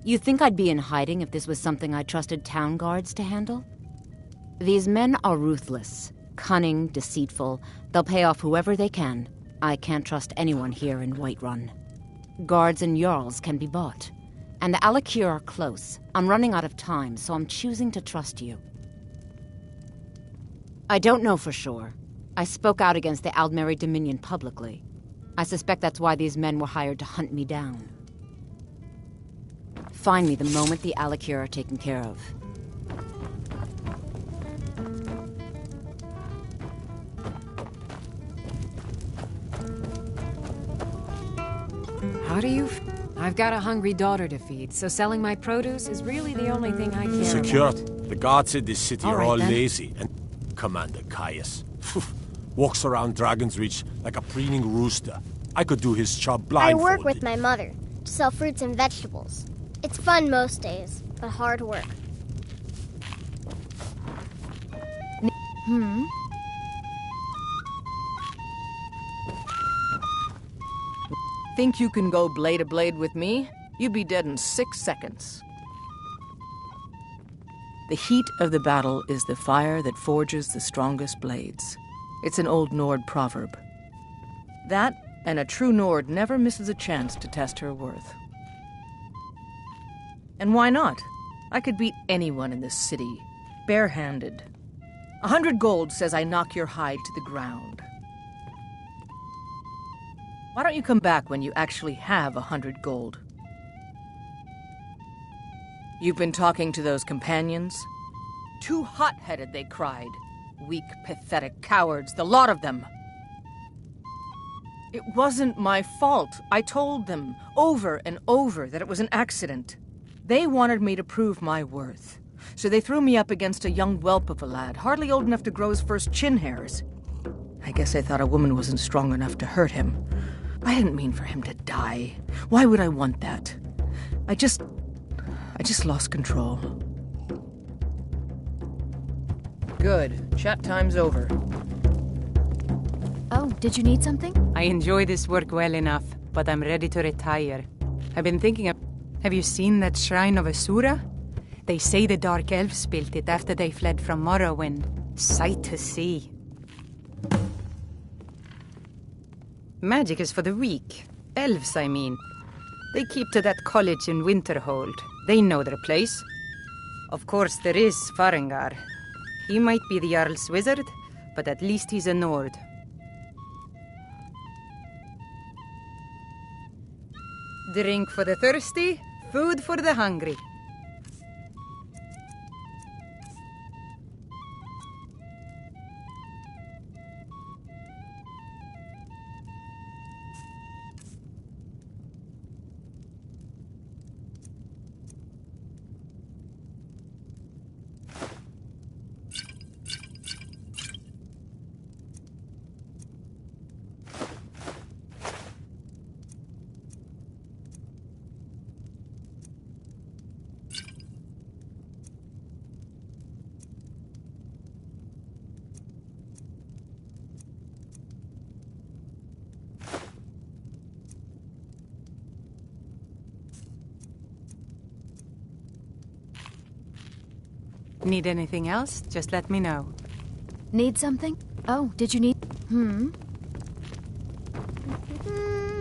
Speaker 21: You think I'd be in hiding if this was something I trusted town guards to handle? These men are ruthless. Cunning, deceitful. They'll pay off whoever they can. I can't trust anyone here in Whiterun. Guards and Jarls can be bought. And the Alakir are close. I'm running out of time, so I'm choosing to trust you. I don't know for sure. I spoke out against the Aldmeri Dominion publicly. I suspect that's why these men were hired to hunt me down. Find me the moment the Alakir are taken care of.
Speaker 10: How do you... I've got a hungry daughter to feed, so selling my produce is really the only thing I care
Speaker 13: Secured.
Speaker 10: about.
Speaker 13: The guards in this city
Speaker 10: All
Speaker 13: are
Speaker 10: right,
Speaker 13: all
Speaker 10: then.
Speaker 13: lazy, and Commander Caius walks around Dragon's Reach like a preening rooster. I could do his job
Speaker 2: I
Speaker 13: blindfolded.
Speaker 2: work with my mother to sell fruits and vegetables. It's fun most days, but hard work.
Speaker 15: Think you can go blade to blade with me? You'd be dead in 6 seconds. The heat of the battle is the fire that forges the strongest blades. It's an old Nord proverb. That, and a true Nord never misses a chance to test her worth. And why not? I could beat anyone in this city, barehanded. 100 gold says I knock your hide to the ground. Why don't you come back when you actually have 100 gold? You've been talking to those companions? Too hot-headed, they cried. Weak, pathetic cowards, the lot of them. It wasn't my fault. I told them over and over that it was an accident. They wanted me to prove my worth. So they threw me up against a young whelp of a lad, hardly old enough to grow his first chin hairs. I guess they thought a woman wasn't strong enough to hurt him. I didn't mean for him to die. Why would I want that? I just lost control. Good. Chat time's over.
Speaker 21: Oh, did you need something?
Speaker 9: I enjoy this work well enough, but I'm ready to retire. I've been thinking of... Have you seen that shrine of Asura? They say the Dark Elves built it after they fled from Morrowind. Sight to see. Magic is for the weak. Elves, I mean. They keep to that college in Winterhold. They know their place. Of course, there is Farengar. He might be the Jarl's wizard, but at least he's a Nord. Drink for the thirsty, food for the hungry. Need anything else? Just let me know.
Speaker 21: Need something? Oh, did you need...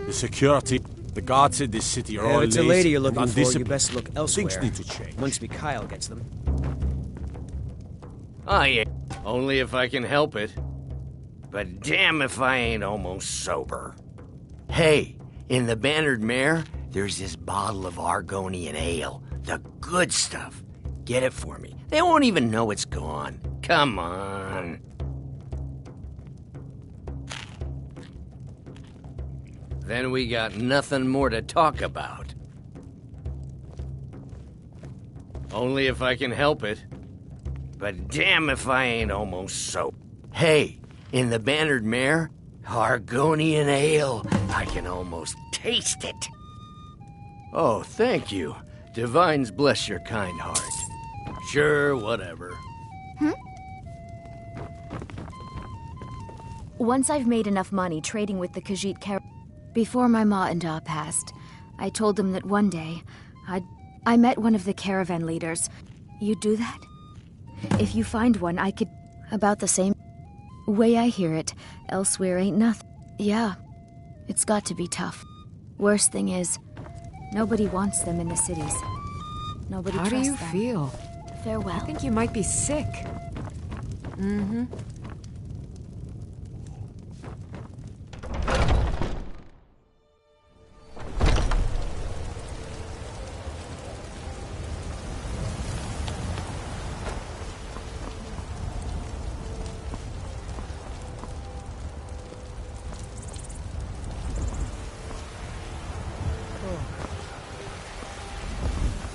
Speaker 13: The security, the guards in this city are all
Speaker 5: If it's
Speaker 13: lazy
Speaker 5: a lady you're
Speaker 13: and
Speaker 5: looking for, you
Speaker 13: undisciplined.
Speaker 5: best look elsewhere.
Speaker 13: Things need to change.
Speaker 5: Once Mikhail gets them.
Speaker 6: I ain't. Only if I can help it. But damn if I ain't almost sober. Hey, in the Bannered Mare, there's this bottle of Argonian ale. The good stuff. Get it for me. They won't even know it's gone. Come on. Then we got nothing more to talk about. Only if I can help it. But damn if I ain't almost sober. Hey, in the Bannered Mare, Argonian ale. I can almost taste it. Oh, thank you. Divines bless your kind heart. Sure, whatever.
Speaker 21: Once I've made enough money trading with the Khajiit before my ma and Da passed, I told them that one day I met one of the caravan leaders. You'd do that? If you find one, I could... About the same way I hear it, elsewhere ain't nothing. Yeah, it's got to be tough. Worst thing is, nobody wants them in the cities. Nobody
Speaker 10: How
Speaker 21: trusts
Speaker 10: do you
Speaker 21: them.
Speaker 10: feel?
Speaker 21: Farewell.
Speaker 10: I think you might be sick. Mm-hmm.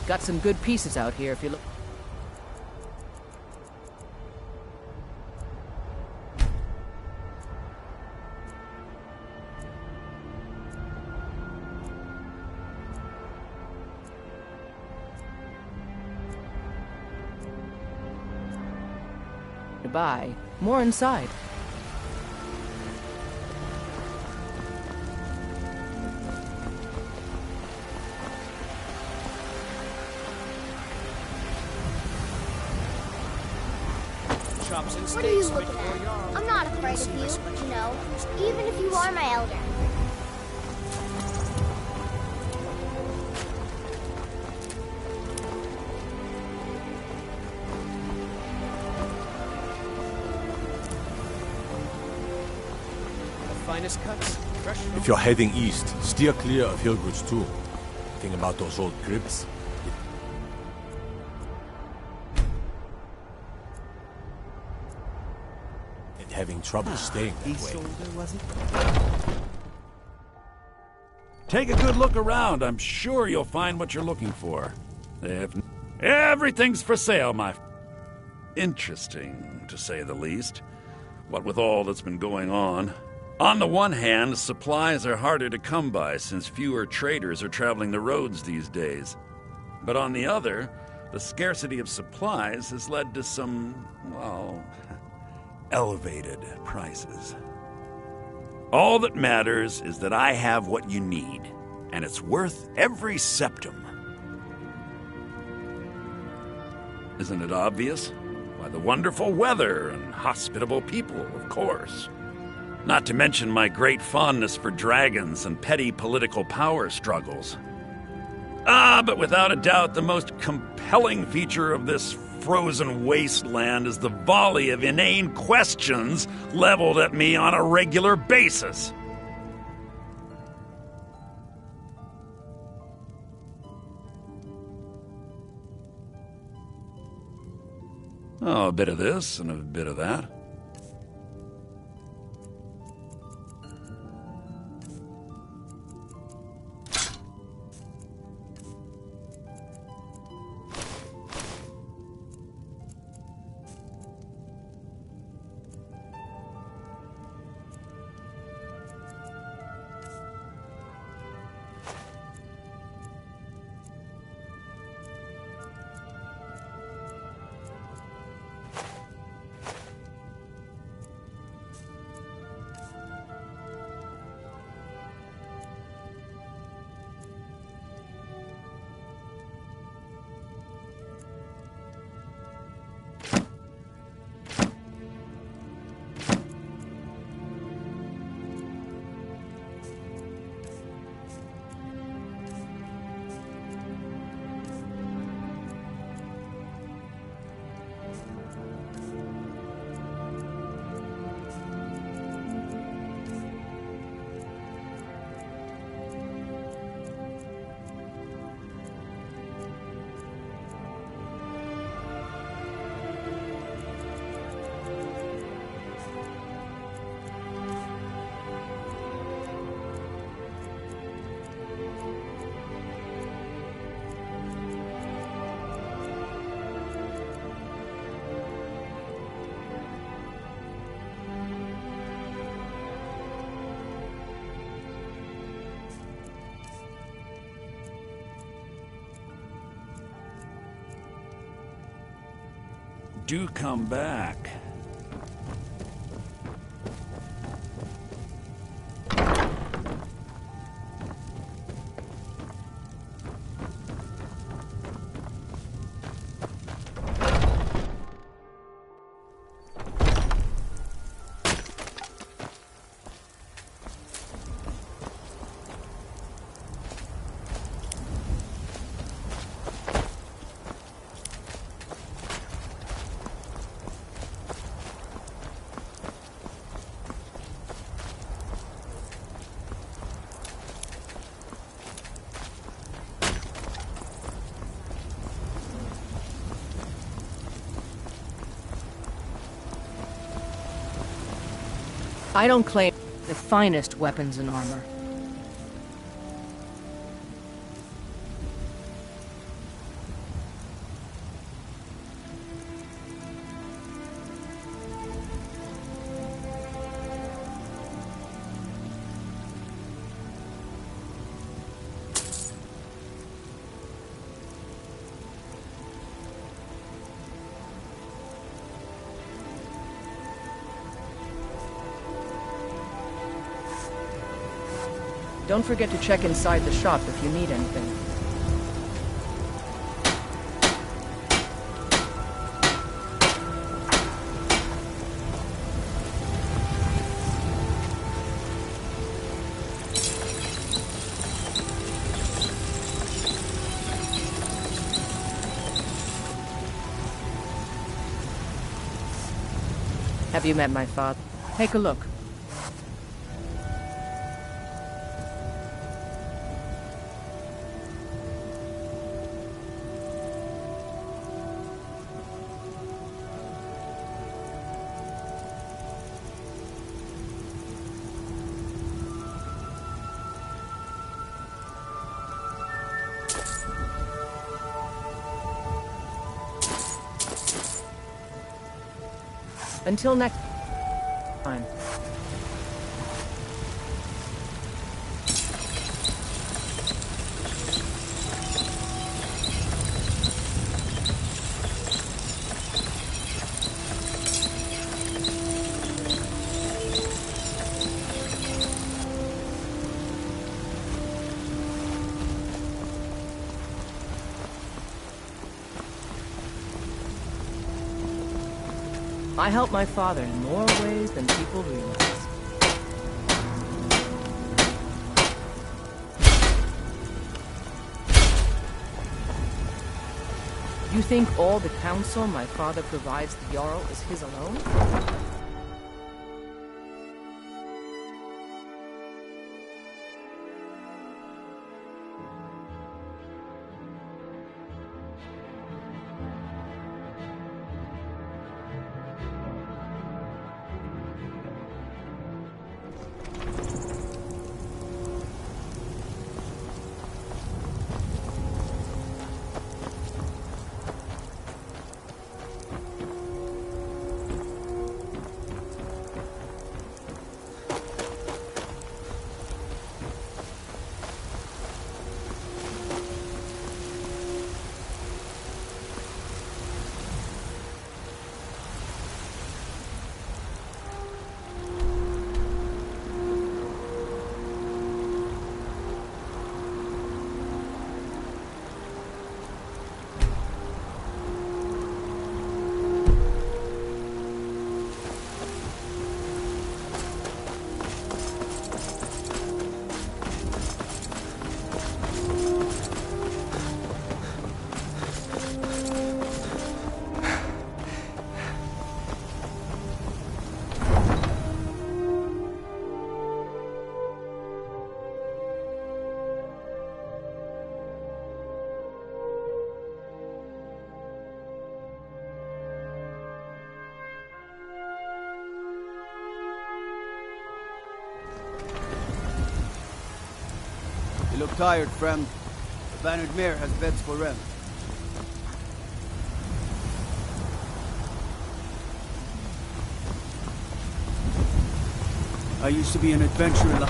Speaker 15: Got some good pieces out here if you look. Goodbye. More inside.
Speaker 2: What are you looking at? I'm not afraid of you, you know, even if you are my elder.
Speaker 5: The finest cuts, fresh.
Speaker 13: If you're heading east, steer clear of Hillgrid's tomb. Think about those old crypts. having trouble staying that way.
Speaker 12: Soldier, was it? Take a good look around. I'm sure you'll find what you're looking for. Everything's for sale, my... Interesting, to say the least. What with all that's been going on. On the one hand, supplies are harder to come by since fewer traders are traveling the roads these days. But on the other, the scarcity of supplies has led to some, well, elevated prices. All that matters is that I have what you need, and it's worth every septum. Isn't it obvious? Why, the wonderful weather and hospitable people, of course. Not to mention my great fondness for dragons and petty political power struggles. But without a doubt, the most compelling feature of this frozen wasteland is the volley of inane questions leveled at me on a regular basis. Oh, a bit of this and a bit of that. Do come back.
Speaker 15: I don't claim the finest weapons and armor. Don't forget to check inside the shop if you need anything. Have you met my father? Take a look. Until next time. I helped my father in more ways than people realize. You think all the counsel my father provides the Jarl is his alone?
Speaker 4: You look tired, friend. The Bannered Mare has beds for rent. I used to be an adventurer.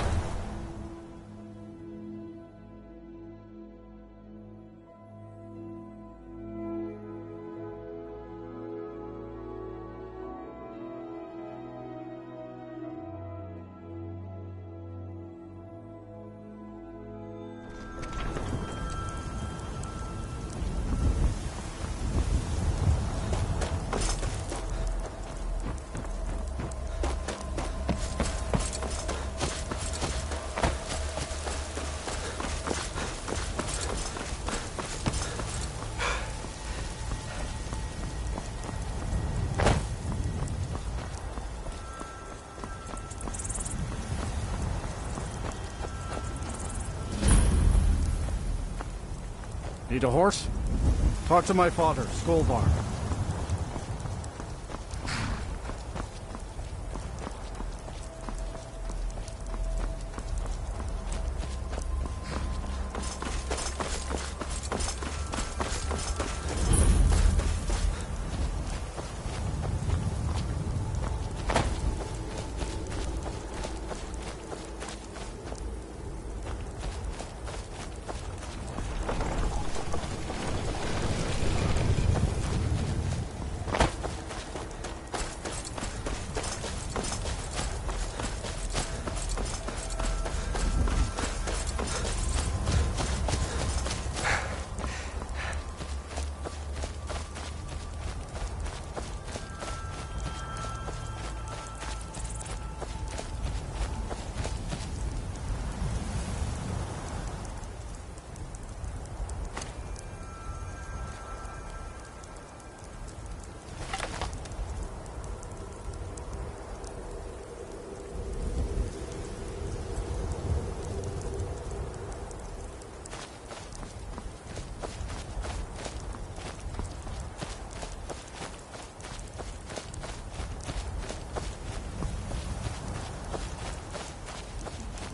Speaker 22: Need a horse? Talk to my father, Skolvar.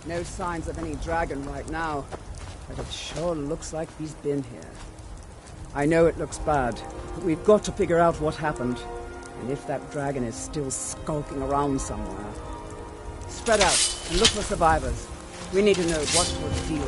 Speaker 16: No signs of any dragon right now, but it sure looks like he's been here. I know it looks bad, but we've got to figure out what happened. And if that dragon is still skulking around somewhere, spread out and look for survivors. We need to know what will deal.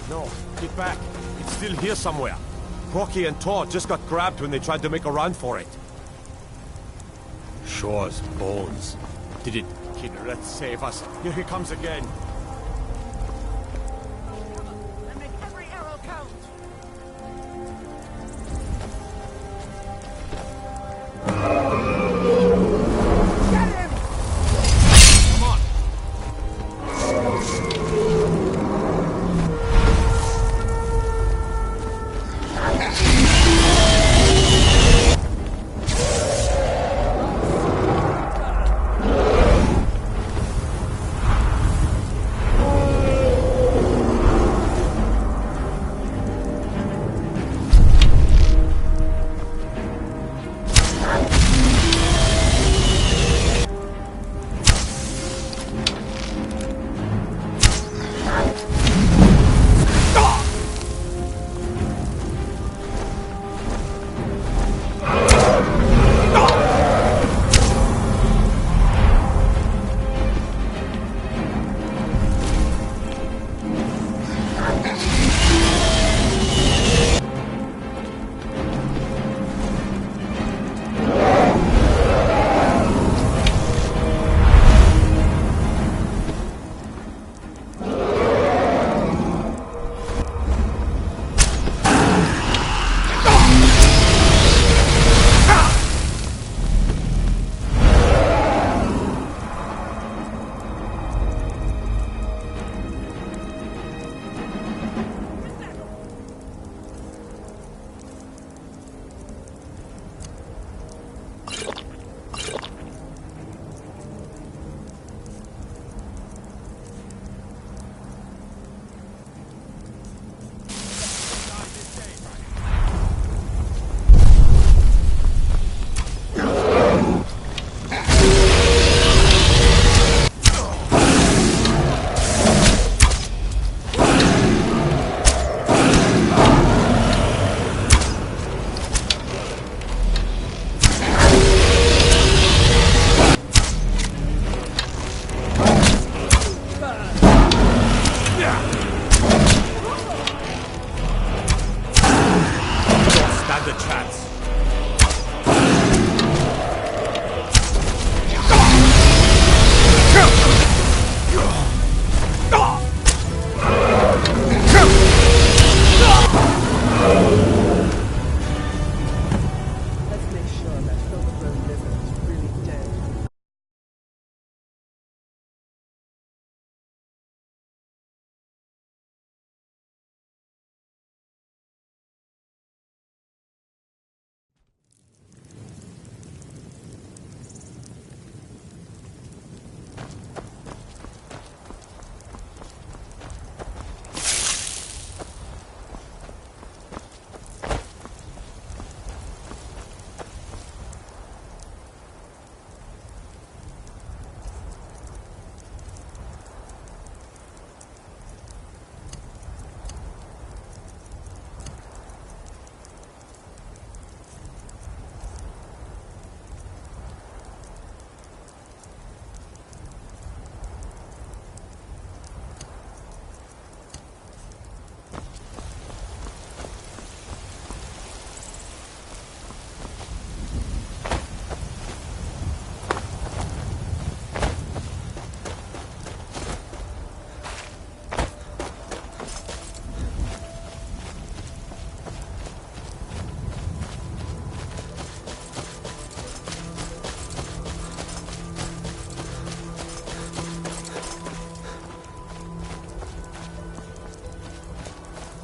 Speaker 13: No, get back. It's still here somewhere. Rocky and Tor just got grabbed when they tried to make a run for it. Shore's bones. Did it... Kidret, save us. Here he comes again.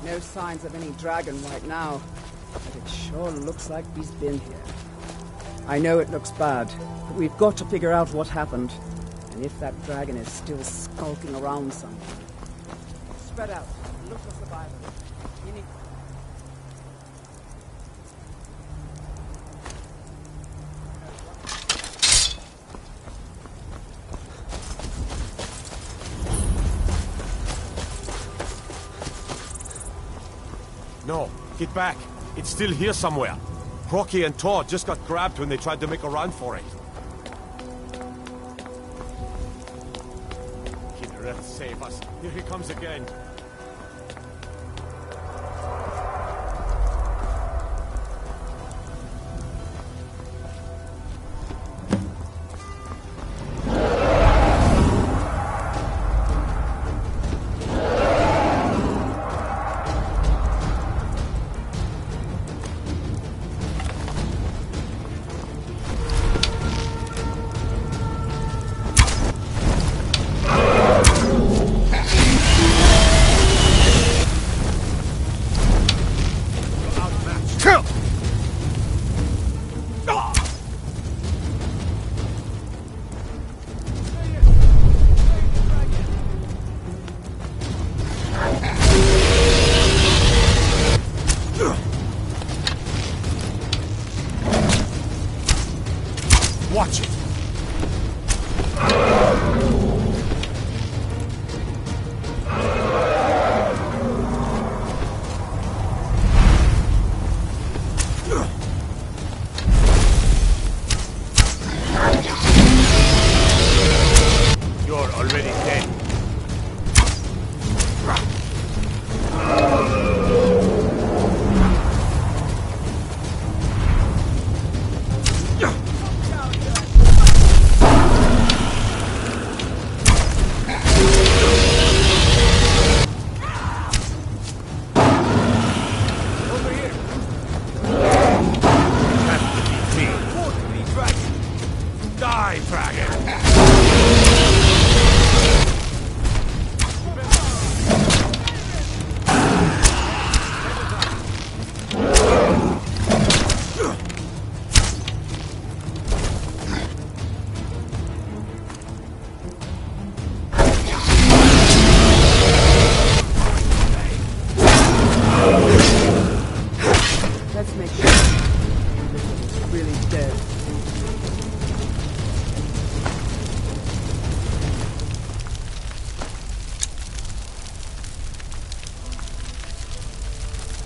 Speaker 16: No signs of any dragon right now, but it sure looks like he's been here. I know it looks bad, but we've got to figure out what happened, and if that dragon is still skulking around somewhere. Spread out, look for survivors. You need...
Speaker 13: No, get back. It's still here somewhere. Crocky and Tor just got grabbed when they tried to make a run for it. Kinnereth, save us. Here he comes again. Watch it! You're already dead. Die, dragon!
Speaker 16: Let's make sure this is really dead.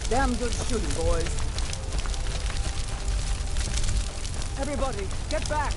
Speaker 16: Damn good shooting, boys. Everybody, get back!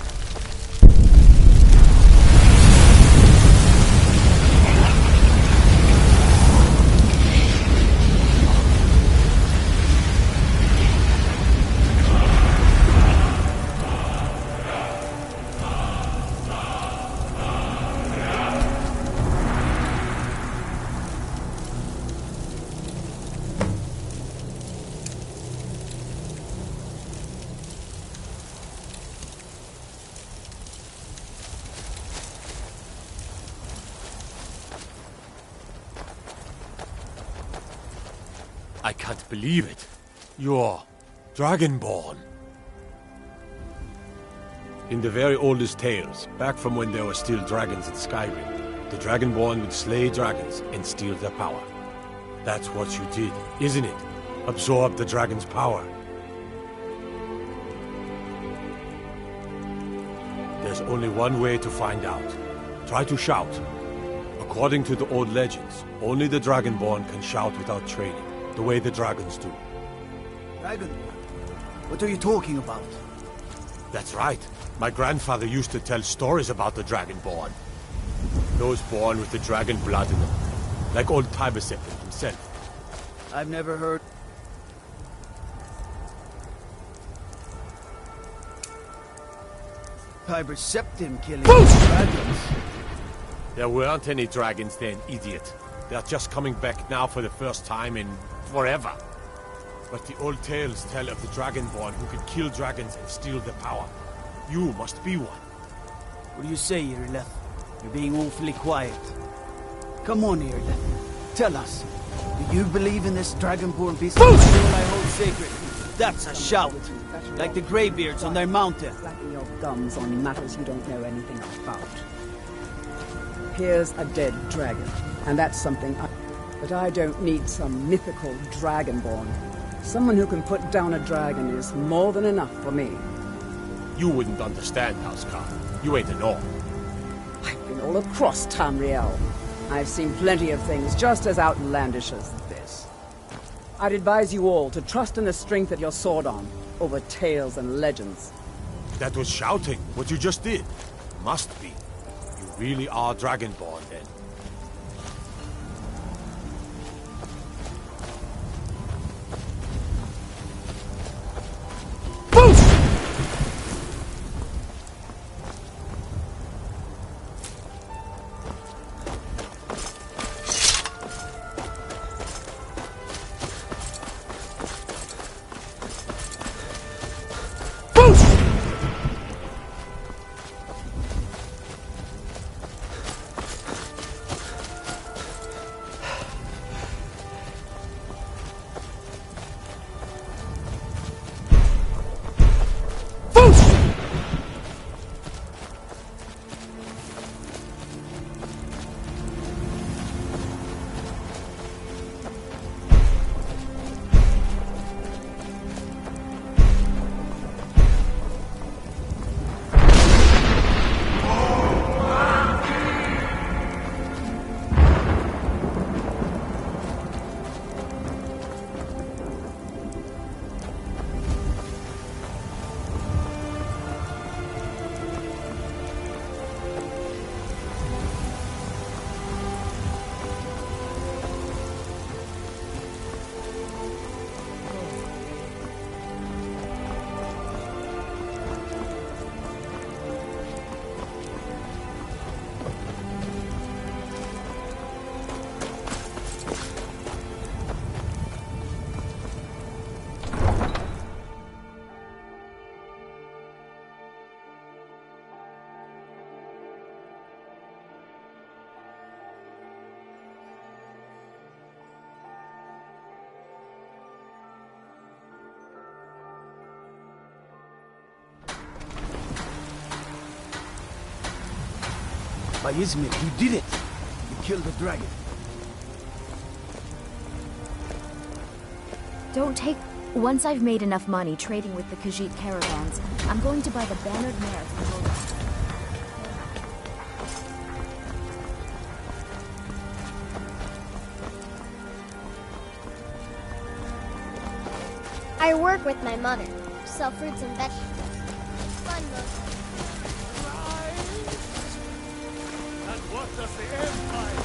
Speaker 13: I can't believe it. You're Dragonborn. In the very oldest tales, back from when there were still dragons in Skyrim, the Dragonborn would slay dragons and steal their power. That's what you did, isn't it? Absorb the dragon's power. There's only one way to find out. Try to shout. According to the old legends, only the Dragonborn can shout without training, the way the dragons do.
Speaker 4: Dragon? What are you talking about?
Speaker 13: That's right. My grandfather used to tell stories about the Dragonborn. Those born with the dragon blood in them. Like old Tiberseptim himself.
Speaker 4: I've never heard... Tiberseptim killing dragons.
Speaker 13: There weren't any dragons then, idiot. They're just coming back now for the first time in forever. But the old tales tell of the Dragonborn who can kill dragons and steal their power. You must be one.
Speaker 4: What do you say, Irileth? You're being awfully quiet. Come on, Irileth. Tell us. Do you believe in this Dragonborn beast? All I hold sacred. That's a shout. Like the Greybeards on their mountain.
Speaker 16: Flapping your gums on matters you don't know anything about. Here's a dead dragon, and that's something But I don't need some mythical Dragonborn. Someone who can put down a dragon is more than enough for me.
Speaker 13: You wouldn't understand, Housecar. You ain't a North.
Speaker 16: I've been all across Tamriel. I've seen plenty of things just as outlandish as this. I'd advise you all to trust in the strength of your sword arm over tales and legends.
Speaker 13: That was shouting, what you just did. Must be. You really are Dragonborn, then.
Speaker 4: By Izmir, you did it! You killed the dragon.
Speaker 3: Don't take... Once I've made enough money trading with the Khajiit caravans, I'm going to buy the bannered mare from Olaf.
Speaker 2: I work with my mother. Sell fruits and vegetables. Fun mostly.
Speaker 11: And what does the Empire?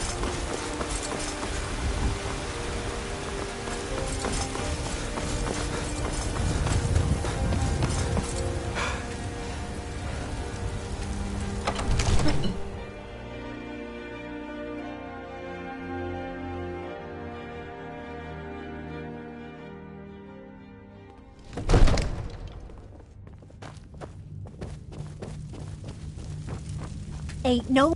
Speaker 7: Ain't no...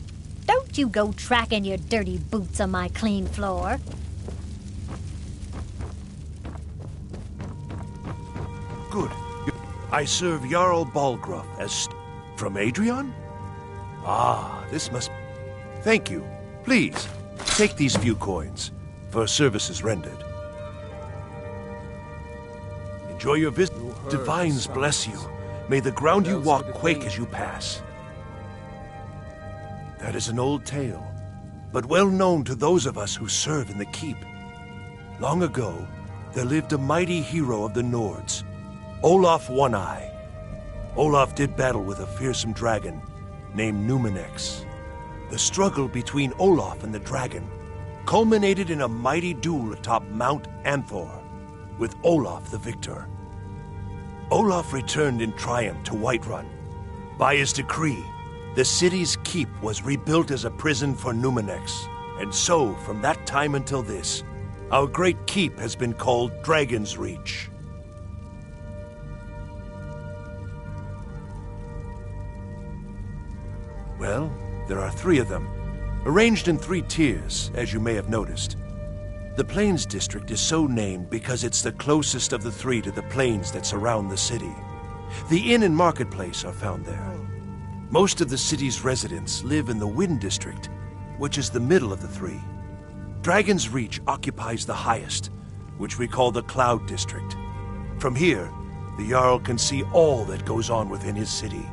Speaker 7: Don't you go tracking your dirty boots on my clean floor.
Speaker 11: Good. I serve Jarl Balgruff as... From Adrian? Ah, this must... Thank you. Please, take these few coins for services rendered. Enjoy your visit. Divines bless you. May the ground you walk quake as you pass. That is an old tale, but well known to those of us who serve in the keep. Long ago, there lived a mighty hero of the Nords, Olaf One-Eye. Olaf did battle with a fearsome dragon named Numenex. The struggle between Olaf and the dragon culminated in a mighty duel atop Mount Anthor, with Olaf the victor. Olaf returned in triumph to Whiterun. By his decree, the city's keep was rebuilt as a prison for Numenex, and so, from that time until this, our great keep has been called Dragon's Reach. Well, there are 3 of them, arranged in 3 tiers, as you may have noticed. The Plains District is so named because it's the closest of the 3 to the plains that surround the city. The inn and marketplace are found there. Most of the city's residents live in the Wind District, which is the middle of the 3. Dragon's Reach occupies the highest, which we call the Cloud District. From here, the Jarl can see all that goes on within his city.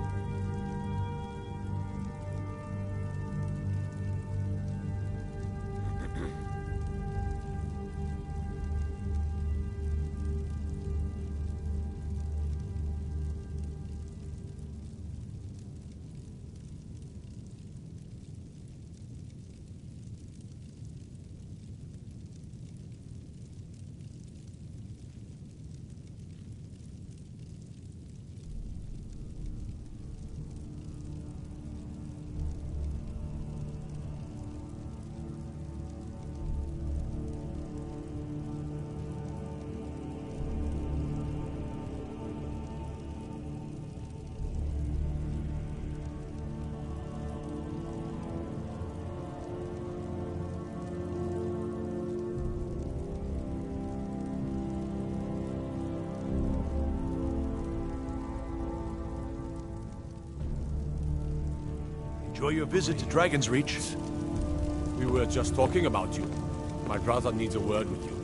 Speaker 11: Enjoy your visit to Dragon's Reach.
Speaker 13: We were just talking about you. My brother needs a word with you.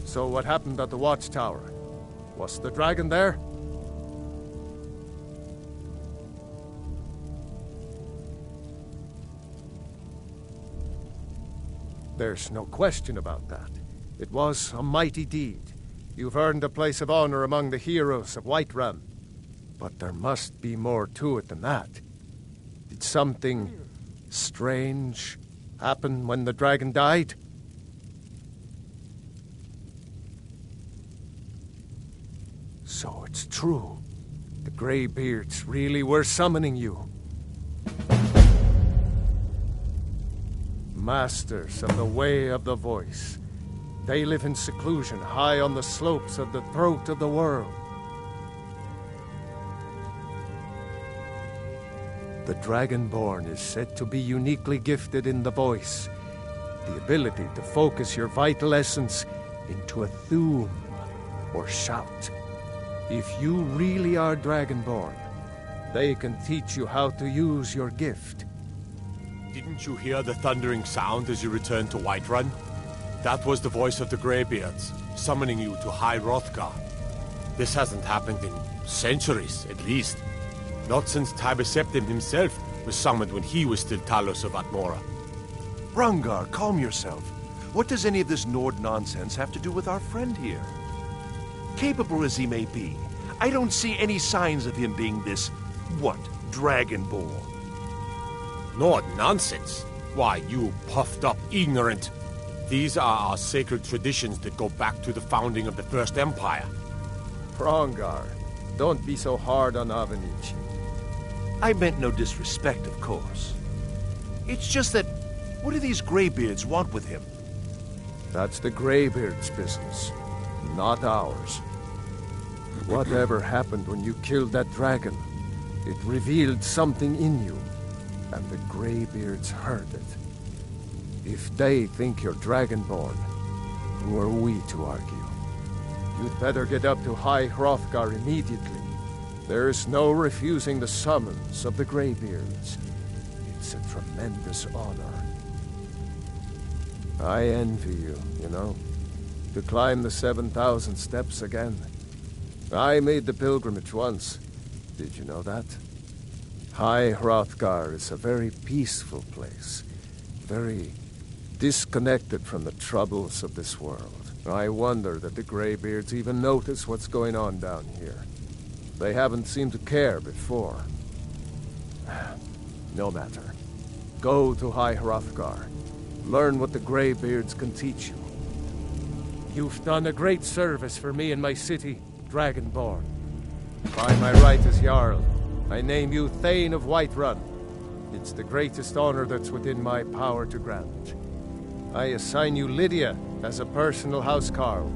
Speaker 1: So what happened at the watchtower? Was the dragon there? There's no question about that. It was a mighty deed. You've earned a place of honor among the heroes of Whiterun. But there must be more to it than that. Did something strange happen when the dragon died? So it's true. The Greybeards really were summoning you. Masters of the Way of the Voice. They live in seclusion high on the slopes of the throat of the world. The Dragonborn is said to be uniquely gifted in the voice, the ability to focus your vital essence into a thum or shout. If you really are Dragonborn, they can teach you how to use your gift.
Speaker 13: Didn't you hear the thundering sound as you returned to Whiterun? That was the voice of the Greybeards, summoning you to High Hrothgar. This hasn't happened in centuries, at least. Not since Tiber Septim himself was summoned when he was still Talos of Atmora.
Speaker 11: Hrongar, calm yourself. What does any of this Nord nonsense have to do with our friend here? Capable as he may be, I don't see any signs of him being this, Dragonborn.
Speaker 13: Nord nonsense? Why, you puffed up ignorant. These are our sacred traditions that go back to the founding of the First Empire.
Speaker 1: Hrongar, don't be so hard on Avenici.
Speaker 11: I meant no disrespect, of course. It's just that, what do these Greybeards want with him?
Speaker 1: That's the Greybeards' business, not ours. Whatever happened when you killed that dragon, it revealed something in you, and the Greybeards heard it. If they think you're Dragonborn, who are we to argue? You'd better get up to High Hrothgar immediately. There's no refusing the summons of the Greybeards. It's a tremendous honor. I envy you, you know, to climb the 7,000 steps again. I made the pilgrimage once. Did you know that? High Hrothgar is a very peaceful place. Very disconnected from the troubles of this world. I wonder that the Greybeards even notice what's going on down here. They haven't seemed to care before. No matter. Go to High Hrothgar. Learn what the Greybeards can teach you. You've done a great service for me and my city, Dragonborn. By my right as Jarl, I name you Thane of Whiterun. It's the greatest honor that's within my power to grant. I assign you Lydia as a personal housecarl,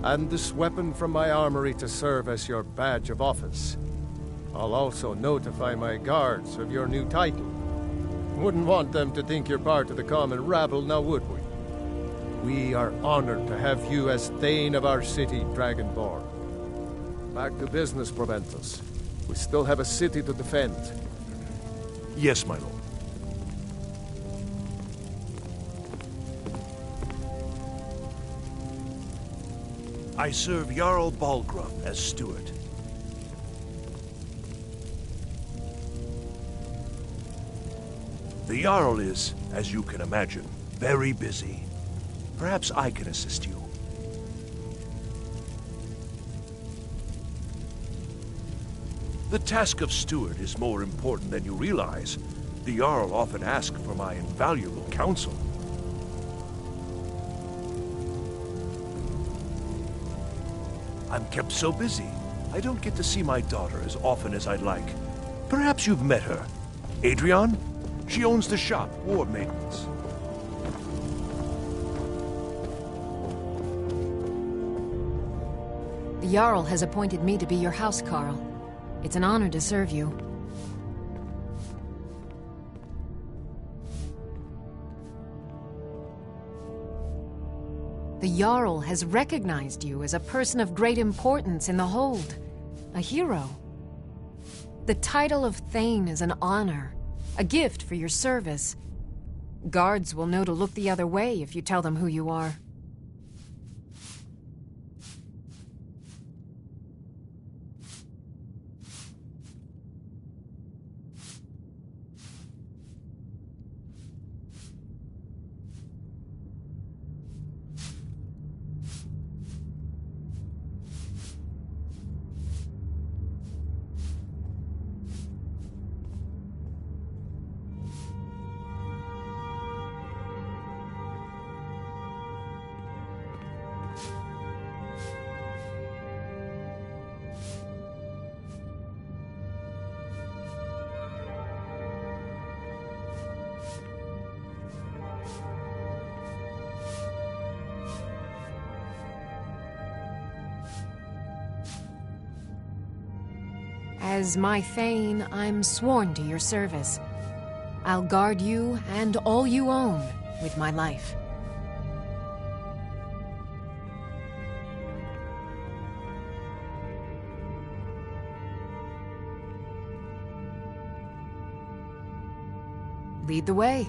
Speaker 1: and this weapon from my armory to serve as your badge of office. I'll also notify my guards of your new title. Wouldn't want them to think you're part of the common rabble, now would we? We are honored to have you as Thane of our city, Dragonborn. Back to business, Proventus. We still have a city to defend.
Speaker 11: Yes, my lord. I serve Jarl Balgruuf as steward. The Jarl is, as you can imagine, very busy. Perhaps I can assist you. The task of steward is more important than you realize. The Jarl often asks for my invaluable counsel. I'm kept so busy, I don't get to see my daughter as often as I'd like. Perhaps you've met her. Adrian? She owns the shop, War Maidens.
Speaker 10: The Jarl has appointed me to be your housecarl. It's an honor to serve you. The Jarl has recognized you as a person of great importance in the Hold. A hero. The title of Thane is an honor. A gift for your service. Guards will know to look the other way if you tell them who you are. As my Thane, I'm sworn to your service. I'll guard you and all you own with my life. Lead the way.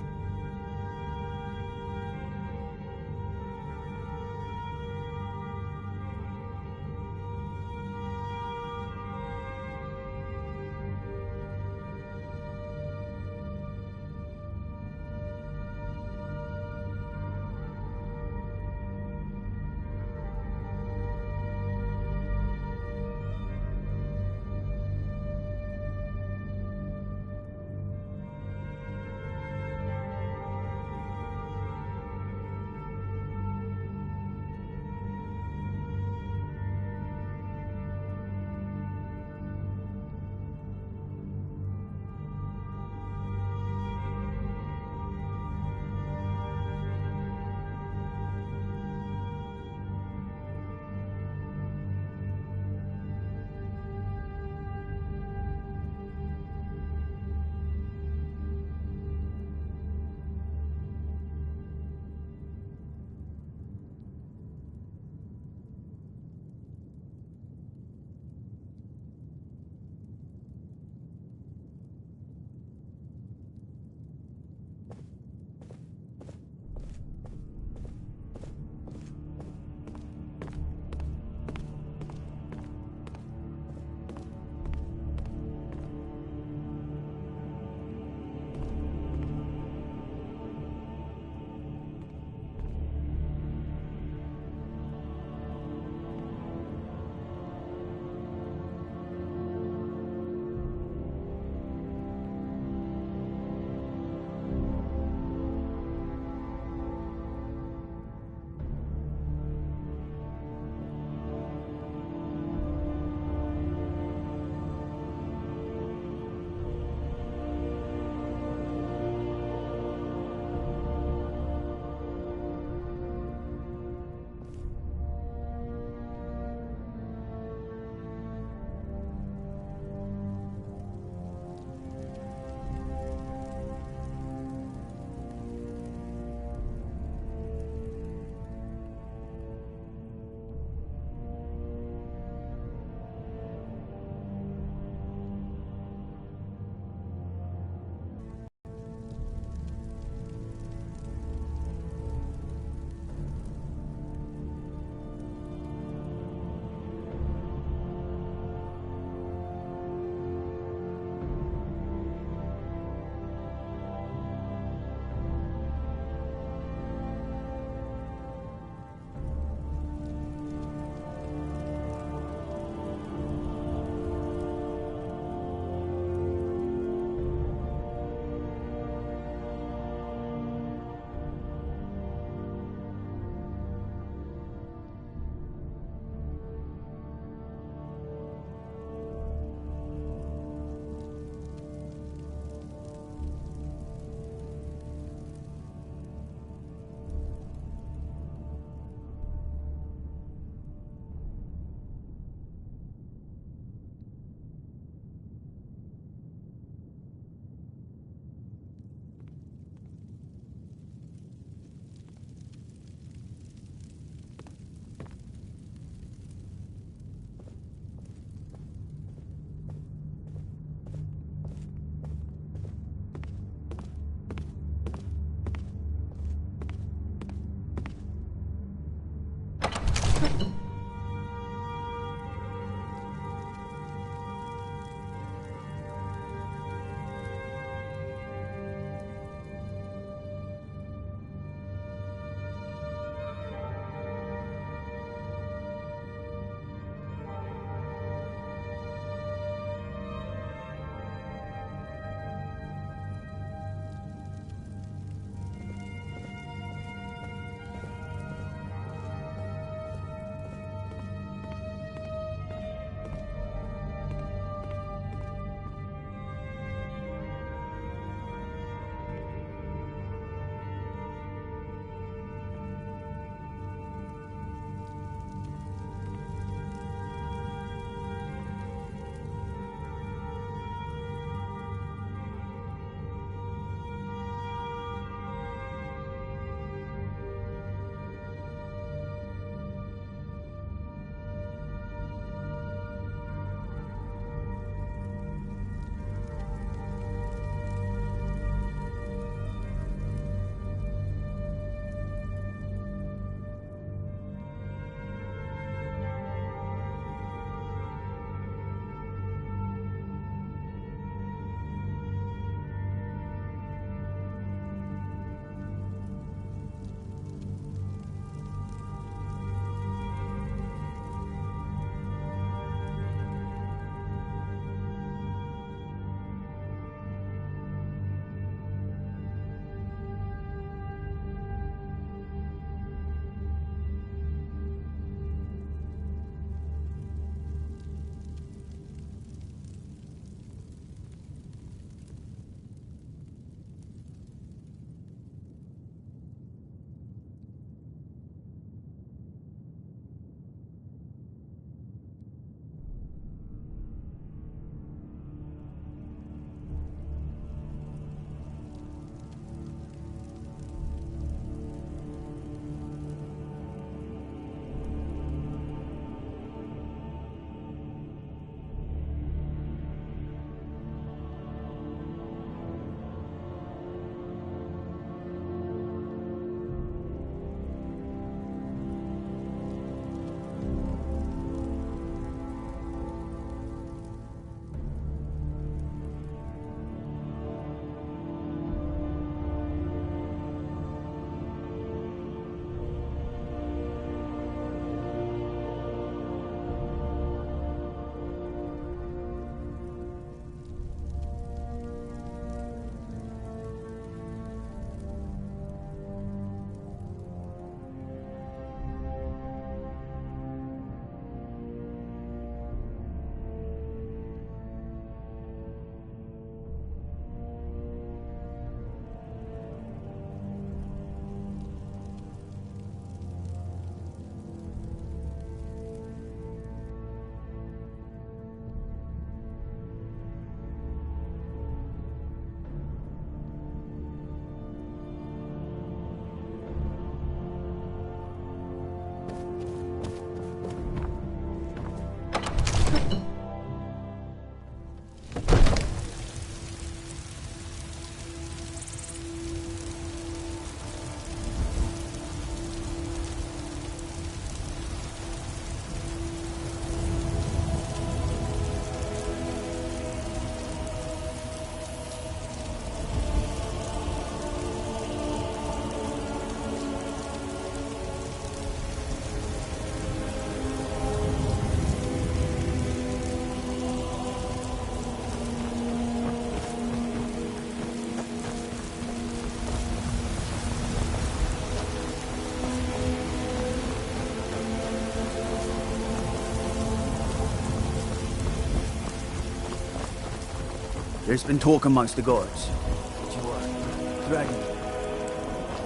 Speaker 4: There's been talk amongst the guards that you are dragging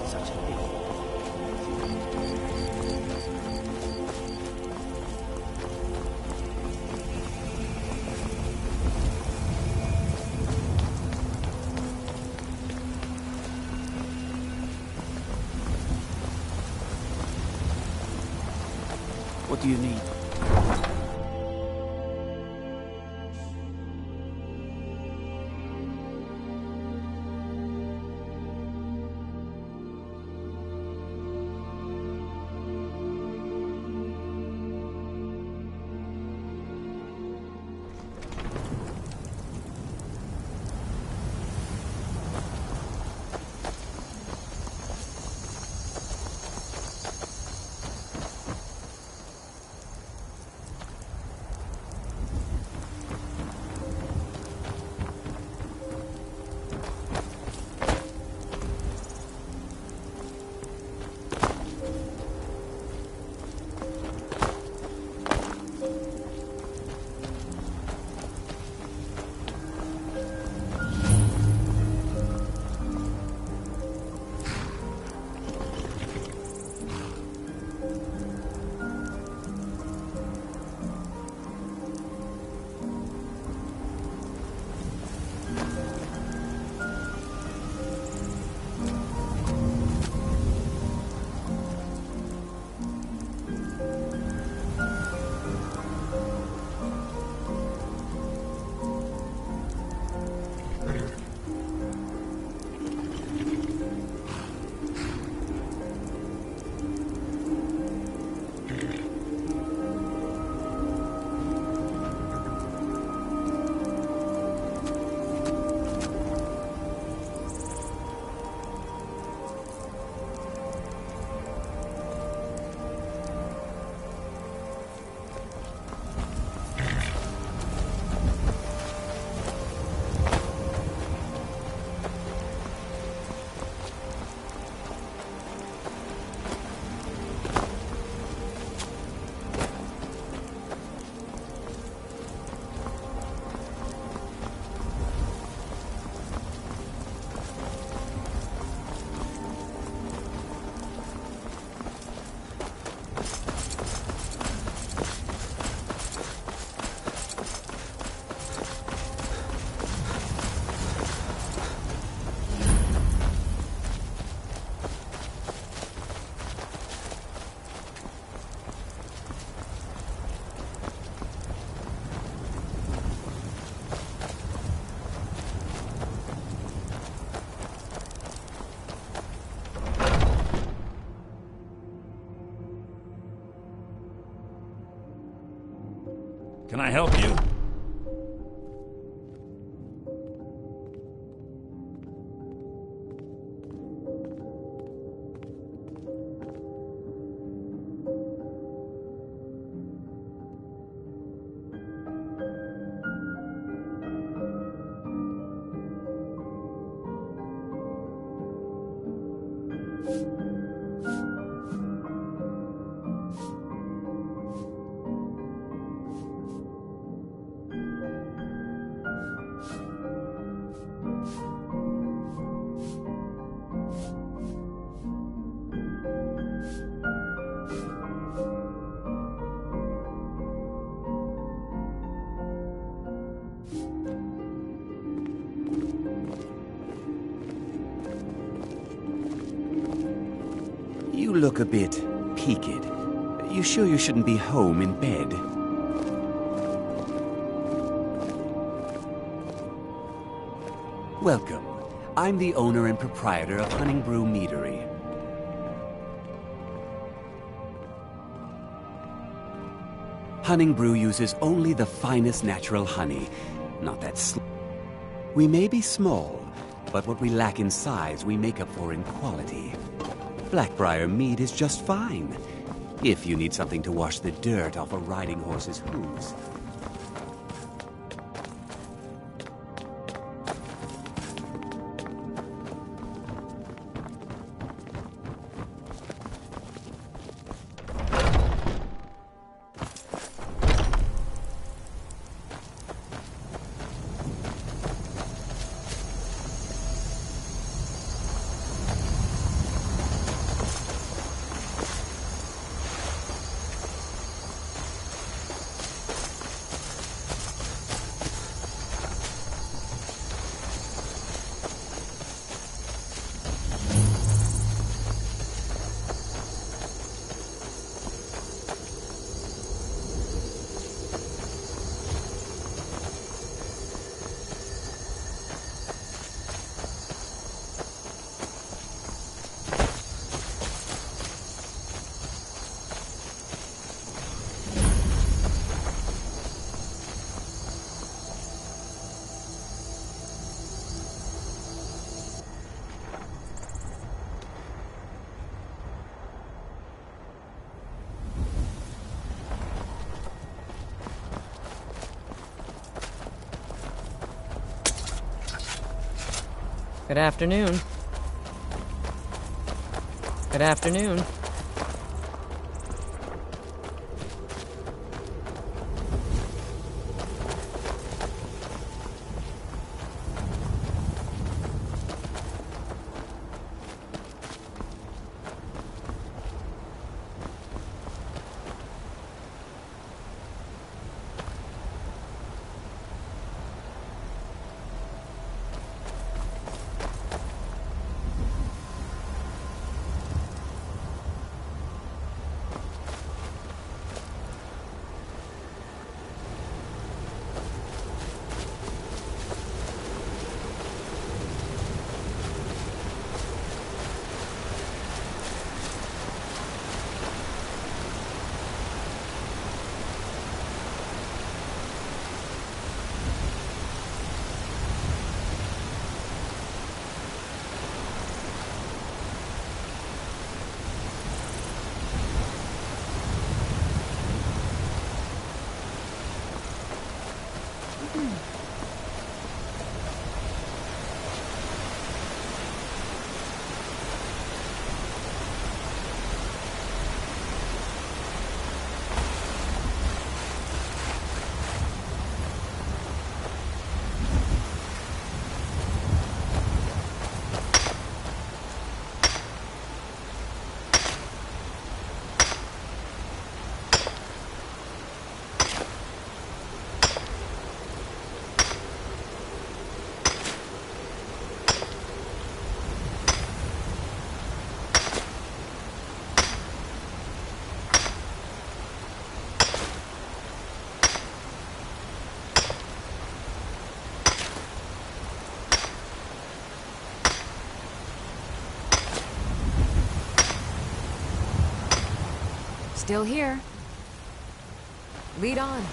Speaker 4: such a pity. What do you need?
Speaker 12: Can I help you?
Speaker 14: You look a bit peaked. You sure you shouldn't be home in bed? Welcome. I'm the owner and proprietor of Honningbrew Meadery. Honningbrew uses only the finest natural honey, not that We may be small, but what we lack in size we make up for in quality. Blackbriar mead is just fine, if you need something to wash the dirt off a riding horse's hooves.
Speaker 5: Good afternoon. Good afternoon.
Speaker 10: Still here. Lead on.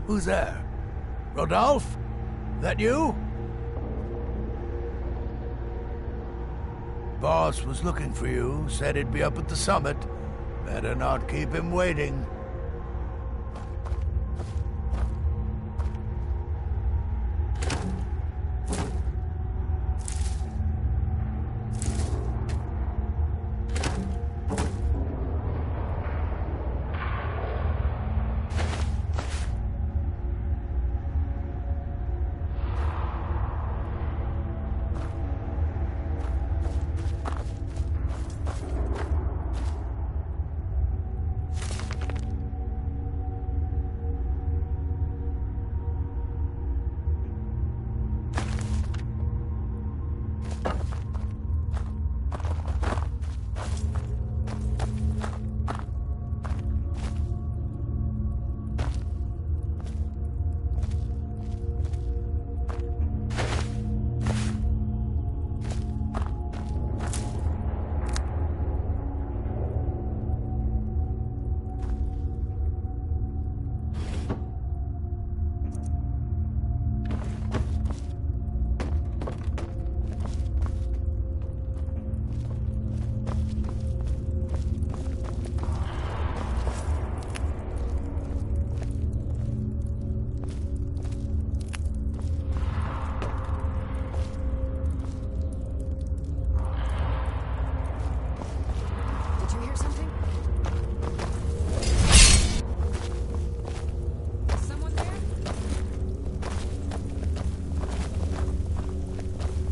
Speaker 8: Who's there? Rodolphe? That you? Boss was looking for you, said he'd be up at the summit. Better not keep him waiting.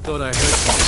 Speaker 19: Thought I heard something.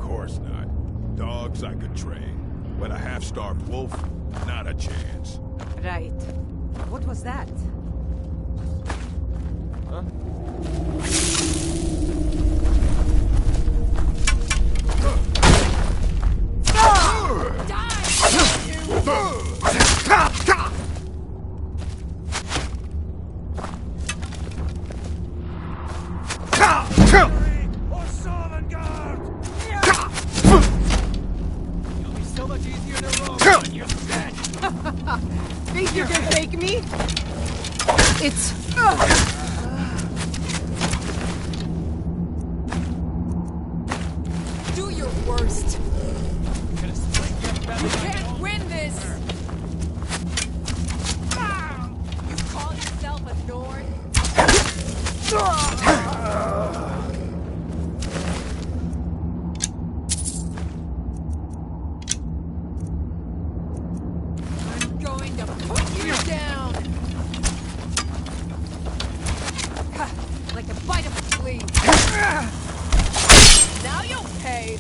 Speaker 17: course not. Dogs I could train, but a half-starved wolf, not a chance.
Speaker 9: Right. What was that?
Speaker 1: Huh?
Speaker 15: Think you can fake me? It's...
Speaker 10: Do your worst. You can't win this. You call yourself a Nord? I'm going to put you down. Like a bite of a flea. Now you'll pay.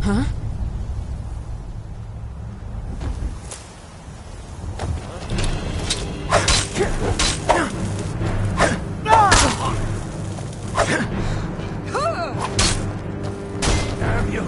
Speaker 10: Huh?
Speaker 17: Damn you!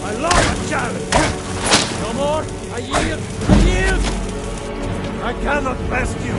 Speaker 11: I lost the challenge! No more! I yield! I yield! I cannot best you!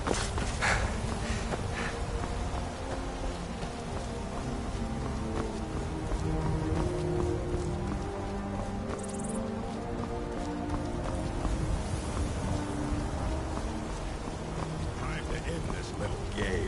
Speaker 17: Time to end this little game.